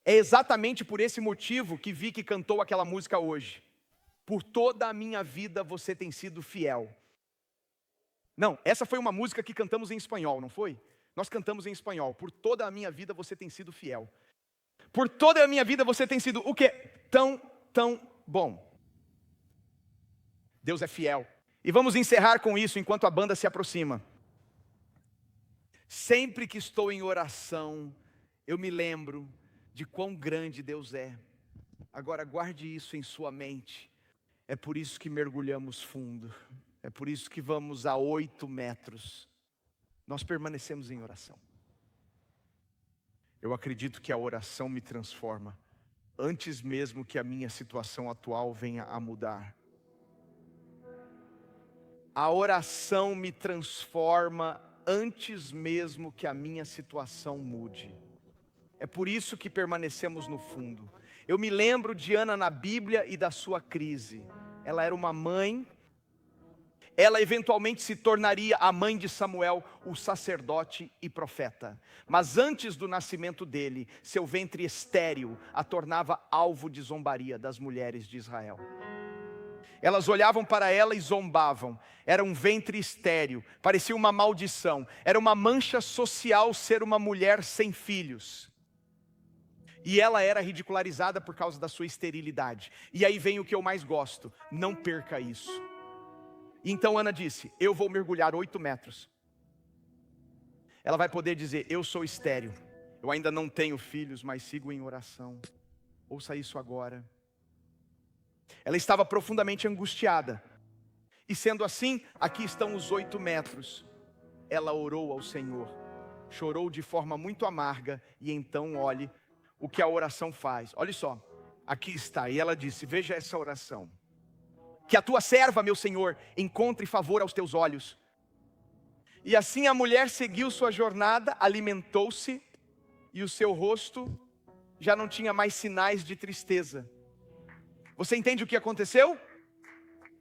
É exatamente por esse motivo que Vicky cantou aquela música hoje. Por toda a minha vida você tem sido fiel. Não, essa foi uma música que cantamos em espanhol, não foi? Nós cantamos em espanhol. Por toda a minha vida você tem sido fiel. Por toda a minha vida você tem sido o quê? Tão bom. Deus é fiel. E vamos encerrar com isso enquanto a banda se aproxima. Sempre que estou em oração, eu me lembro de quão grande Deus é. Agora guarde isso em sua mente. É por isso que mergulhamos fundo. É por isso que vamos a 8 metros. Nós permanecemos em oração. Eu acredito que a oração me transforma, antes mesmo que a minha situação atual venha a mudar. A oração me transforma antes mesmo que a minha situação mude. É por isso que permanecemos no fundo. Eu me lembro de Ana na Bíblia e da sua crise. Ela era uma mãe. Ela eventualmente se tornaria a mãe de Samuel, o sacerdote e profeta. Mas antes do nascimento dele, seu ventre estéril a tornava alvo de zombaria das mulheres de Israel. Elas olhavam para ela e zombavam. Era um ventre estéril, parecia uma maldição. Era uma mancha social ser uma mulher sem filhos. E ela era ridicularizada por causa da sua esterilidade. E aí vem o que eu mais gosto: não perca isso. Então Ana disse: eu vou mergulhar 8 metros. Ela vai poder dizer: eu sou estéril, eu ainda não tenho filhos, mas sigo em oração. Ouça isso agora. Ela estava profundamente angustiada. E sendo assim, aqui estão os 8 metros. Ela orou ao Senhor, chorou de forma muito amarga. E então olhe o que a oração faz. Olha só, aqui está. E ela disse: veja essa oração. Que a tua serva, meu Senhor, encontre favor aos teus olhos. E assim a mulher seguiu sua jornada, alimentou-se, e o seu rosto já não tinha mais sinais de tristeza. Você entende o que aconteceu?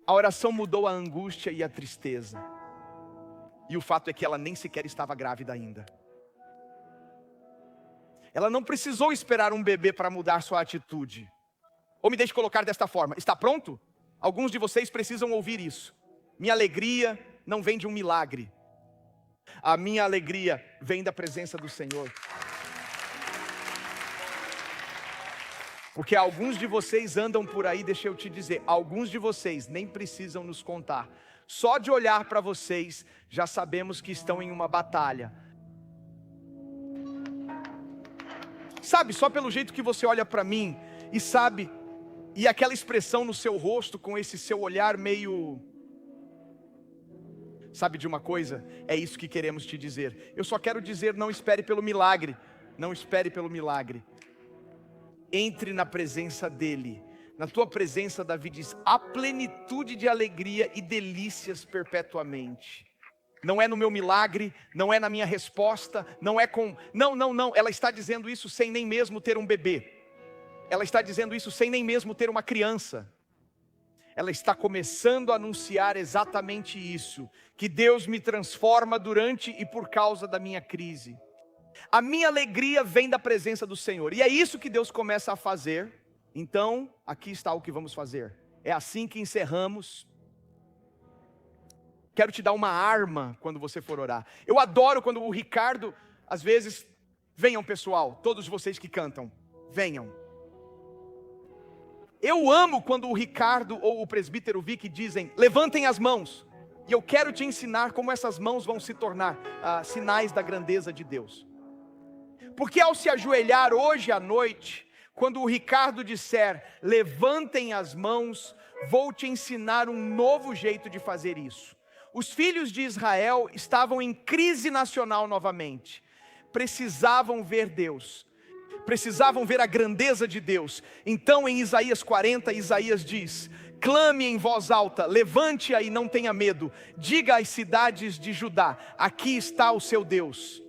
A oração mudou a angústia e a tristeza. E o fato é que ela nem sequer estava grávida ainda. Ela não precisou esperar um bebê para mudar sua atitude. Ou me deixe colocar desta forma: está pronto? Alguns de vocês precisam ouvir isso. Minha alegria não vem de um milagre. A minha alegria vem da presença do Senhor. Porque alguns de vocês andam por aí, deixa eu te dizer, alguns de vocês nem precisam nos contar. Só de olhar para vocês, já sabemos que estão em uma batalha. Sabe, só pelo jeito que você olha para mim, e sabe, e aquela expressão no seu rosto, com esse seu olhar meio... Sabe de uma coisa? É isso que queremos te dizer. Eu só quero dizer: não espere pelo milagre. Não espere pelo milagre. Entre na presença dEle. Na tua presença, Davi diz: há plenitude de alegria e delícias perpetuamente. Não é no meu milagre, não é na minha resposta, não é com... Não. Ela está dizendo isso sem nem mesmo ter um bebê. Ela está dizendo isso sem nem mesmo ter uma criança. Ela está começando a anunciar exatamente isso: que Deus me transforma durante e por causa da minha crise. A minha alegria vem da presença do Senhor. E é isso que Deus começa a fazer. Então, aqui está o que vamos fazer. É assim que encerramos. Quero te dar uma arma quando você for orar. Eu adoro quando o Ricardo, às vezes... Venham, pessoal, todos vocês que cantam, venham. Eu amo quando o Ricardo ou o presbítero Vic dizem: levantem as mãos. E eu quero te ensinar como essas mãos vão se tornar sinais da grandeza de Deus. Porque ao se ajoelhar hoje à noite, quando o Ricardo disser: levantem as mãos, vou te ensinar um novo jeito de fazer isso. Os filhos de Israel estavam em crise nacional novamente. Precisavam ver Deus. Precisavam ver a grandeza de Deus. Então em Isaías 40, Isaías diz: clame em voz alta, levante-a e não tenha medo. Diga às cidades de Judá: aqui está o seu Deus.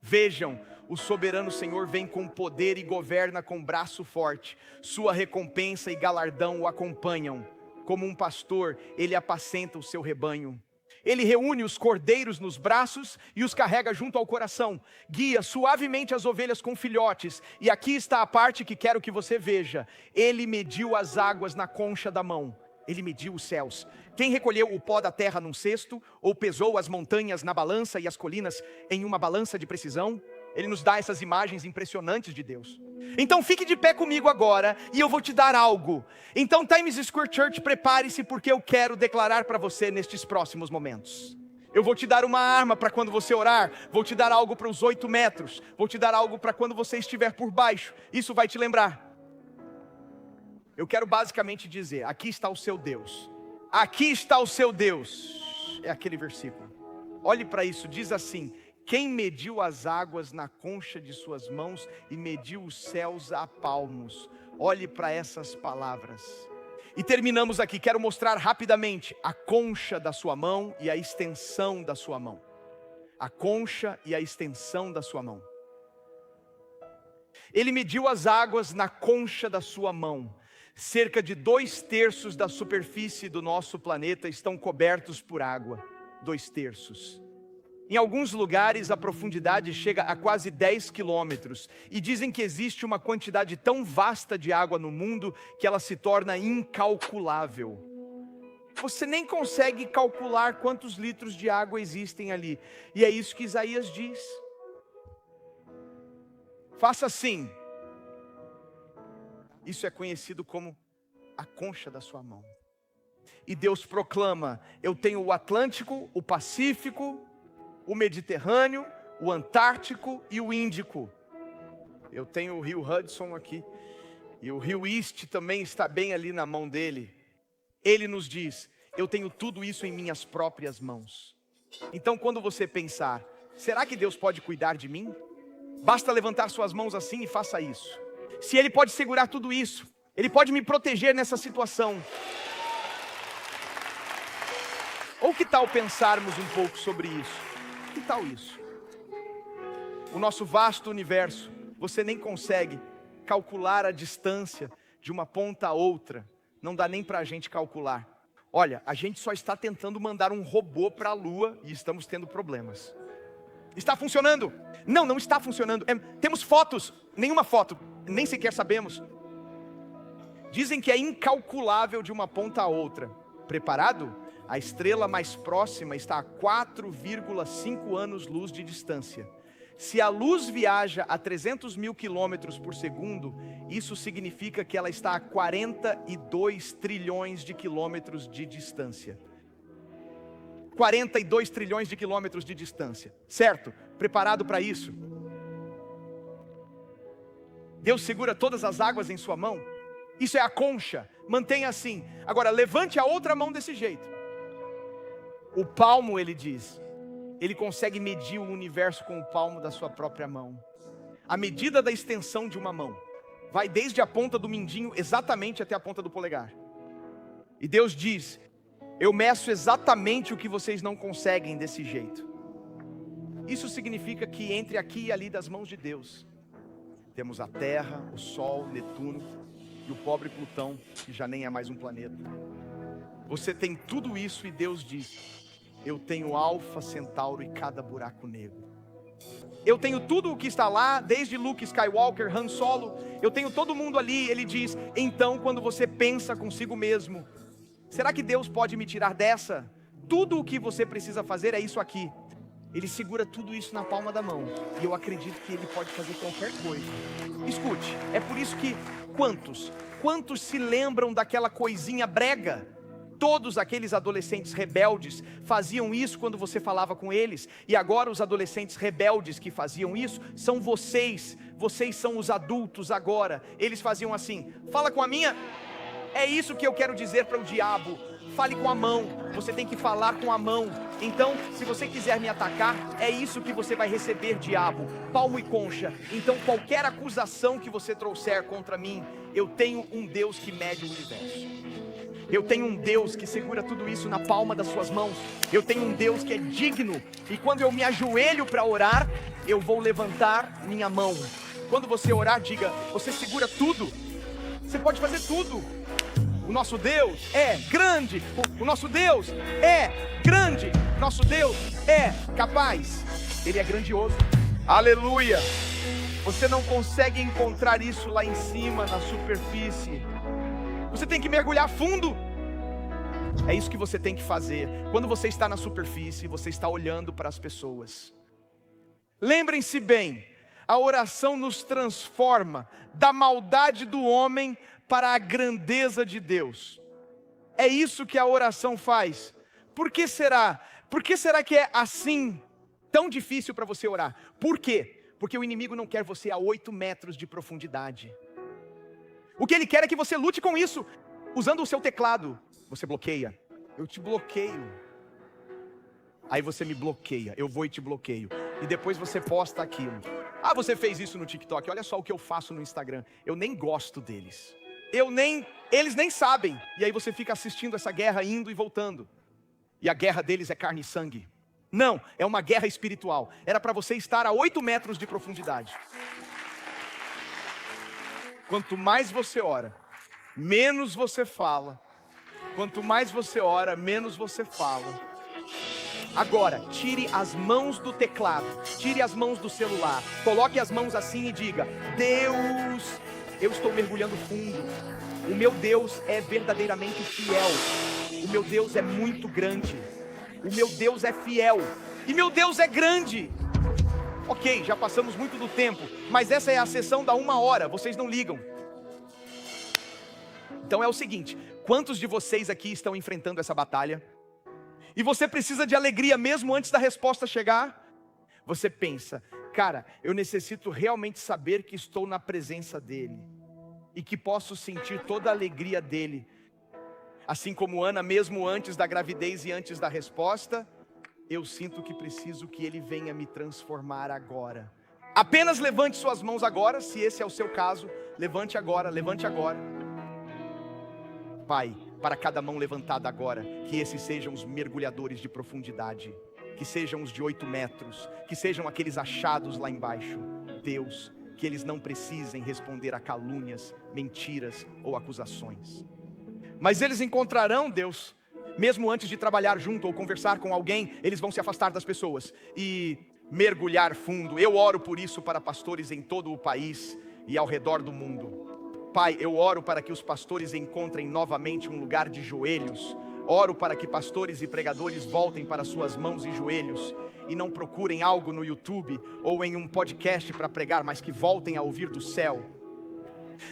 Vejam, o soberano Senhor vem com poder e governa com braço forte. Sua recompensa e galardão o acompanham. Como um pastor, ele apacenta o seu rebanho. Ele reúne os cordeiros nos braços e os carrega junto ao coração. Guia suavemente as ovelhas com filhotes. E aqui está a parte que quero que você veja. Ele mediu as águas na concha da mão. Ele mediu os céus. Quem recolheu o pó da terra num cesto? Ou pesou as montanhas na balança e as colinas em uma balança de precisão? Ele nos dá essas imagens impressionantes de Deus. Então fique de pé comigo agora e eu vou te dar algo. Então Times Square Church, prepare-se, porque eu quero declarar para você nestes próximos momentos. Eu vou te dar uma arma para quando você orar. Vou te dar algo para os 8 metros. Vou te dar algo para quando você estiver por baixo. Isso vai te lembrar. Eu quero basicamente dizer: aqui está o seu Deus. Aqui está o seu Deus. É aquele versículo. Olhe para isso, diz assim: quem mediu as águas na concha de suas mãos e mediu os céus a palmos. Olhe para essas palavras. E terminamos aqui, quero mostrar rapidamente a concha da sua mão e a extensão da sua mão. A concha e a extensão da sua mão. Ele mediu as águas na concha da sua mão. Cerca de 2/3 da superfície do nosso planeta estão cobertos por água. 2/3. Em alguns lugares a profundidade chega a quase 10 quilômetros. E dizem que existe uma quantidade tão vasta de água no mundo que ela se torna incalculável. Você nem consegue calcular quantos litros de água existem ali. E é isso que Isaías diz. Faça assim. Isso é conhecido como a concha da sua mão. E Deus proclama: eu tenho o Atlântico, o Pacífico, o Mediterrâneo, o Antártico e o Índico. Eu tenho o rio Hudson aqui. E o rio East também está bem ali na mão dele. Ele nos diz: eu tenho tudo isso em minhas próprias mãos. Então quando você pensar, será que Deus pode cuidar de mim? Basta levantar suas mãos assim e faça isso. Se Ele pode segurar tudo isso, Ele pode me proteger nessa situação. Ou que tal pensarmos um pouco sobre isso? Que tal isso? O nosso vasto universo, você nem consegue calcular a distância de uma ponta a outra. Não dá nem para a gente calcular. Olha, a gente só está tentando mandar um robô para a Lua e estamos tendo problemas. Está funcionando? Não, não está funcionando. Temos fotos, nenhuma foto, nem sequer sabemos. Dizem que é incalculável de uma ponta a outra. Preparado? A estrela mais próxima está a 4,5 anos-luz de distância. Se a luz viaja a 300 mil quilômetros por segundo, isso significa que ela está a 42 trilhões de quilômetros de distância. 42 trilhões de quilômetros de distância, certo? Preparado para isso? Deus segura todas as águas em sua mão. Isso é a concha, mantenha assim. Agora levante a outra mão desse jeito. O palmo, ele diz, ele consegue medir o universo com o palmo da sua própria mão. A medida da extensão de uma mão vai desde a ponta do mindinho exatamente até a ponta do polegar. E Deus diz: eu meço exatamente o que vocês não conseguem desse jeito. Isso significa que entre aqui e ali das mãos de Deus, temos a Terra, o Sol, Netuno e o pobre Plutão, que já nem é mais um planeta. Você tem tudo isso e Deus diz: eu tenho Alfa Centauro e cada buraco negro. Eu tenho tudo o que está lá, desde Luke Skywalker, Han Solo, eu tenho todo mundo ali. Ele diz: então quando você pensa consigo mesmo, será que Deus pode me tirar dessa? Tudo o que você precisa fazer é isso aqui. Ele segura tudo isso na palma da mão. E eu acredito que Ele pode fazer qualquer coisa. Escute, é por isso que quantos se lembram daquela coisinha brega? Todos aqueles adolescentes rebeldes faziam isso quando você falava com eles. E agora os adolescentes rebeldes que faziam isso são vocês. Vocês são os adultos agora. Eles faziam assim: fala com a minha. É isso que eu quero dizer para o diabo. Fale com a mão. Você tem que falar com a mão. Então, se você quiser me atacar, é isso que você vai receber, diabo. Palmo e concha. Então, qualquer acusação que você trouxer contra mim, eu tenho um Deus que mede o universo. Eu tenho um Deus que segura tudo isso na palma das suas mãos. Eu tenho um Deus que é digno. E quando eu me ajoelho para orar, eu vou levantar minha mão. Quando você orar, diga: você segura tudo. Você pode fazer tudo. O nosso Deus é grande. O nosso Deus é grande. Nosso Deus é capaz. Ele é grandioso. Aleluia. Você não consegue encontrar isso lá em cima, na superfície. Você tem que mergulhar fundo. É isso que você tem que fazer. Quando você está na superfície, você está olhando para as pessoas. Lembrem-se bem, a oração nos transforma da maldade do homem para a grandeza de Deus. É isso que a oração faz. Por que será? Por que será que é assim, tão difícil para você orar? Por quê? Porque o inimigo não quer você a 8 metros de profundidade. O que ele quer é que você lute com isso, usando o seu teclado. Você bloqueia. Eu te bloqueio. Aí você me bloqueia. Eu vou e te bloqueio. E depois você posta aquilo. Ah, você fez isso no TikTok. Olha só o que eu faço no Instagram. Eu nem gosto deles. Eles nem sabem. E aí você fica assistindo essa guerra indo e voltando. E a guerra deles é carne e sangue. Não, é uma guerra espiritual. Era para você estar a 8 metros de profundidade. Quanto mais você ora, menos você fala. Quanto mais você ora, menos você fala. Agora, tire as mãos do teclado, tire as mãos do celular, coloque as mãos assim e diga: Deus, eu estou mergulhando fundo. O meu Deus é verdadeiramente fiel. O meu Deus é muito grande. O meu Deus é fiel. E meu Deus é grande. Ok, já passamos muito do tempo, mas essa é a sessão da 1 hora, vocês não ligam. Então é o seguinte: quantos de vocês aqui estão enfrentando essa batalha? E você precisa de alegria mesmo antes da resposta chegar? Você pensa: cara, eu necessito realmente saber que estou na presença dEle, e que posso sentir toda a alegria dEle. Assim como Ana, mesmo antes da gravidez e antes da resposta, eu sinto que preciso que Ele venha me transformar agora. Apenas levante suas mãos agora, se esse é o seu caso. Levante agora, levante agora. Pai, para cada mão levantada agora, que esses sejam os mergulhadores de profundidade, que sejam os de 8 metros, que sejam aqueles achados lá embaixo. Deus, que eles não precisem responder a calúnias, mentiras ou acusações. Mas eles encontrarão, Deus, mesmo antes de trabalhar junto ou conversar com alguém, eles vão se afastar das pessoas e mergulhar fundo. Eu oro por isso para pastores em todo o país e ao redor do mundo. Pai, eu oro para que os pastores encontrem novamente um lugar de joelhos. Oro para que pastores e pregadores voltem para suas mãos e joelhos e não procurem algo no YouTube ou em um podcast para pregar, mas que voltem a ouvir do céu.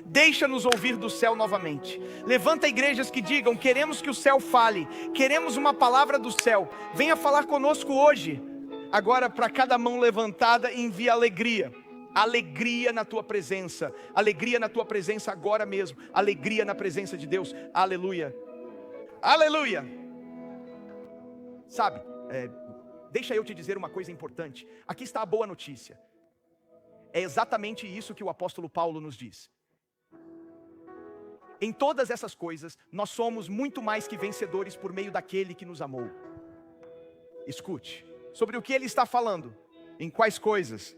Deixa-nos ouvir do céu novamente. Levanta igrejas que digam: queremos que o céu fale, queremos uma palavra do céu. Venha falar conosco hoje. Agora, para cada mão levantada, envia alegria. Alegria na tua presença. Alegria na tua presença agora mesmo. Alegria na presença de Deus. Aleluia. Aleluia. Sabe, deixa eu te dizer uma coisa importante. Aqui está a boa notícia. É exatamente isso que o apóstolo Paulo nos diz. Em todas essas coisas, nós somos muito mais que vencedores por meio daquele que nos amou. Escute, sobre o que ele está falando, em quais coisas?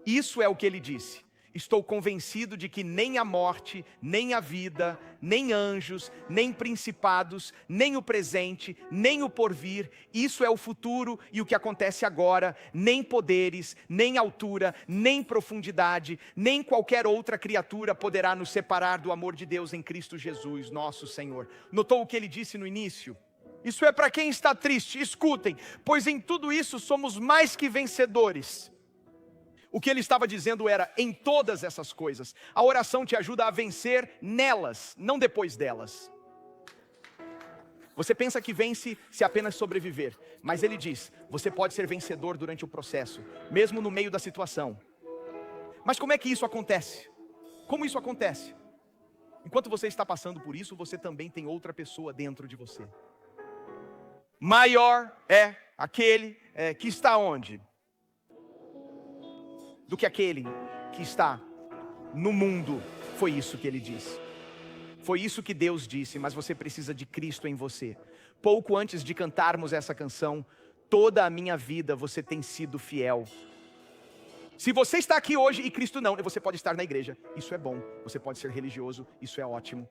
Isso é o que ele disse: estou convencido de que nem a morte, nem a vida, nem anjos, nem principados, nem o presente, nem o porvir, isso é o futuro e o que acontece agora, nem poderes, nem altura, nem profundidade, nem qualquer outra criatura poderá nos separar do amor de Deus em Cristo Jesus, nosso Senhor. Notou o que ele disse no início? Isso é para quem está triste. Escutem, pois em tudo isso somos mais que vencedores. O que ele estava dizendo era: em todas essas coisas, a oração te ajuda a vencer nelas, não depois delas. Você pensa que vence se apenas sobreviver, mas ele diz: você pode ser vencedor durante o processo, mesmo no meio da situação. Mas como é que isso acontece? Como isso acontece? Enquanto você está passando por isso, você também tem outra pessoa dentro de você. Maior é aquele que está onde? Do que aquele que está no mundo. Foi isso que ele disse. Foi isso que Deus disse, mas você precisa de Cristo em você. Pouco antes de cantarmos essa canção, toda a minha vida você tem sido fiel. Se você está aqui hoje e Cristo não, você pode estar na igreja, isso é bom. Você pode ser religioso, isso é ótimo.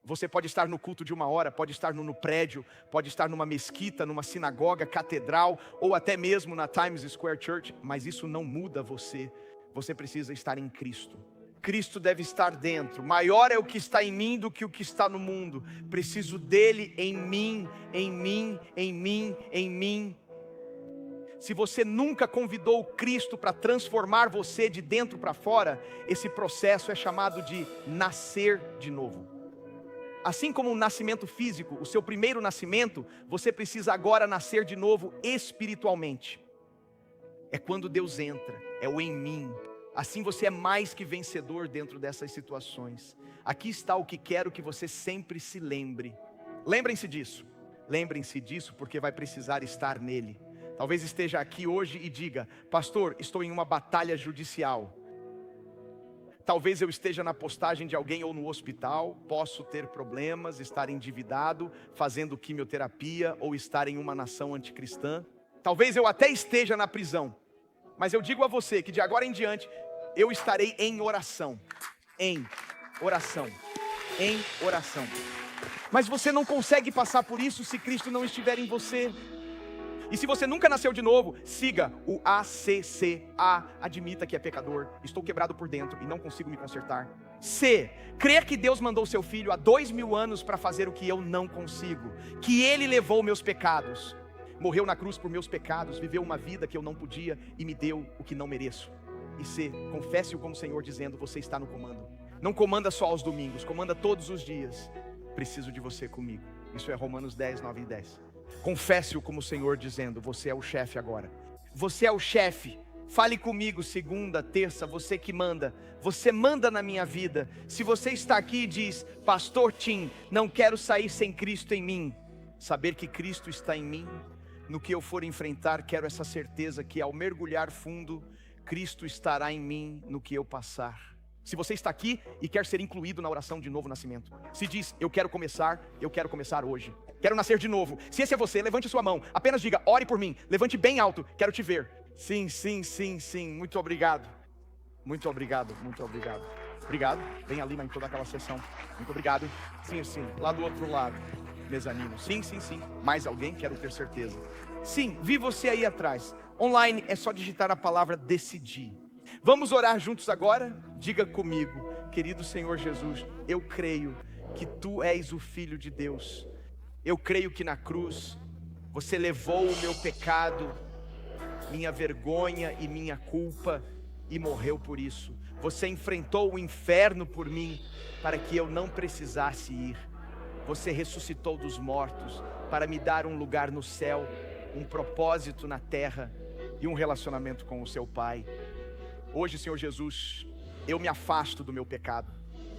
Você pode estar no culto de 1 hora, pode estar no prédio, pode estar numa mesquita, numa sinagoga, catedral, ou até mesmo na Times Square Church, mas isso não muda você. Você precisa estar em Cristo. Cristo deve estar dentro. Maior é o que está em mim do que o que está no mundo. Preciso dele em mim, em mim, em mim, em mim. Se você nunca convidou Cristo para transformar você de dentro para fora, esse processo é chamado de nascer de novo. Assim como um nascimento físico, o seu primeiro nascimento, você precisa agora nascer de novo espiritualmente. É quando Deus entra, é o em mim. Assim você é mais que vencedor dentro dessas situações. Aqui está o que quero que você sempre se lembre. Lembrem-se disso. Lembrem-se disso porque vai precisar estar nele. Talvez esteja aqui hoje e diga: pastor, estou em uma batalha judicial. Talvez eu esteja na postagem de alguém ou no hospital, posso ter problemas, estar endividado, fazendo quimioterapia ou estar em uma nação anticristã. Talvez eu até esteja na prisão, mas eu digo a você que de agora em diante, eu estarei em oração. oração. Em oração. Mas você não consegue passar por isso se Cristo não estiver em você. E se você nunca nasceu de novo, siga o ACCA, admita que é pecador, estou quebrado por dentro e não consigo me consertar. C, crer que Deus mandou seu filho há 2000 anos para fazer o que eu não consigo, que Ele levou meus pecados, morreu na cruz por meus pecados, viveu uma vida que eu não podia e me deu o que não mereço. E C, confesse-o como Senhor dizendo, você está no comando. Não comanda só aos domingos, comanda todos os dias. Preciso de você comigo. Isso é Romanos 10, 9 e 10. Confesse-o como Senhor dizendo, você é o chefe agora. Você é o chefe. Fale comigo segunda, terça, você que manda. Você manda na minha vida. Se você está aqui e diz, Pastor Tim, não quero sair sem Cristo em mim. Saber que Cristo está em mim, no que eu for enfrentar, quero essa certeza que ao mergulhar fundo, Cristo estará em mim no que eu passar. Se você está aqui e quer ser incluído na oração de novo nascimento, se diz, eu quero começar hoje. Quero nascer de novo. Se esse é você, levante sua mão. Apenas diga, ore por mim. Levante bem alto, quero te ver. Sim, sim, sim, sim. Muito obrigado. Muito obrigado, muito obrigado. Obrigado. Bem ali em toda aquela sessão. Muito obrigado. Sim, sim. Lá do outro lado. Mezanino. Sim, sim, sim. Mais alguém? Quero ter certeza. Sim, vi você aí atrás. Online é só digitar a palavra decidir. Vamos orar juntos agora? Diga comigo, querido Senhor Jesus, eu creio que Tu és o Filho de Deus. Eu creio que na cruz Você levou o meu pecado, minha vergonha e minha culpa e morreu por isso. Você enfrentou o inferno por mim para que eu não precisasse ir. Você ressuscitou dos mortos para me dar um lugar no céu, um propósito na terra e um relacionamento com o seu Pai. Hoje, Senhor Jesus, eu me afasto do meu pecado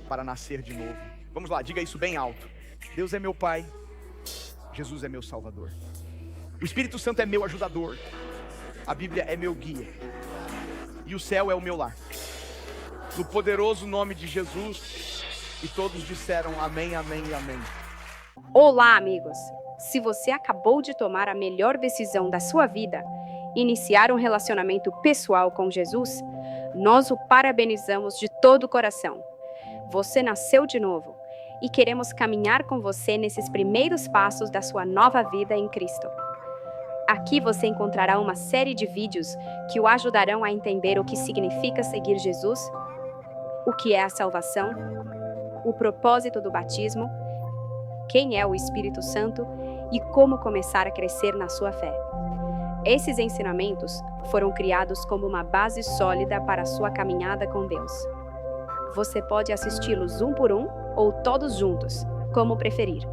para nascer de novo. Vamos lá, diga isso bem alto. Deus é meu Pai, Jesus é meu Salvador. O Espírito Santo é meu ajudador. A Bíblia é meu guia. E o céu é o meu lar. No poderoso nome de Jesus. E todos disseram amém, amém e amém. Olá, amigos! Se você acabou de tomar a melhor decisão da sua vida, iniciar um relacionamento pessoal com Jesus, nós o parabenizamos de todo o coração. Você nasceu de novo e queremos caminhar com você nesses primeiros passos da sua nova vida em Cristo. Aqui você encontrará uma série de vídeos que o ajudarão a entender o que significa seguir Jesus, o que é a salvação, o propósito do batismo, quem é o Espírito Santo e como começar a crescer na sua fé. Esses ensinamentos foram criados como uma base sólida para a sua caminhada com Deus. Você pode assisti-los um por um ou todos juntos, como preferir.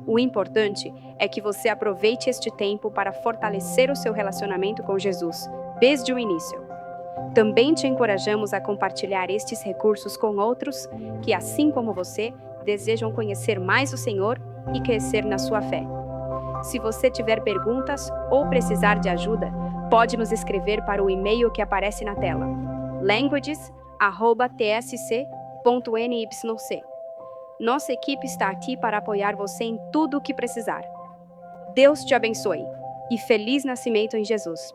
O importante é que você aproveite este tempo para fortalecer o seu relacionamento com Jesus, desde o início. Também te encorajamos a compartilhar estes recursos com outros que, assim como você, desejam conhecer mais o Senhor e crescer na sua fé. Se você tiver perguntas ou precisar de ajuda, pode nos escrever para o e-mail que aparece na tela, languages@tsc.nyc. Nossa equipe está aqui para apoiar você em tudo o que precisar. Deus te abençoe e feliz nascimento em Jesus!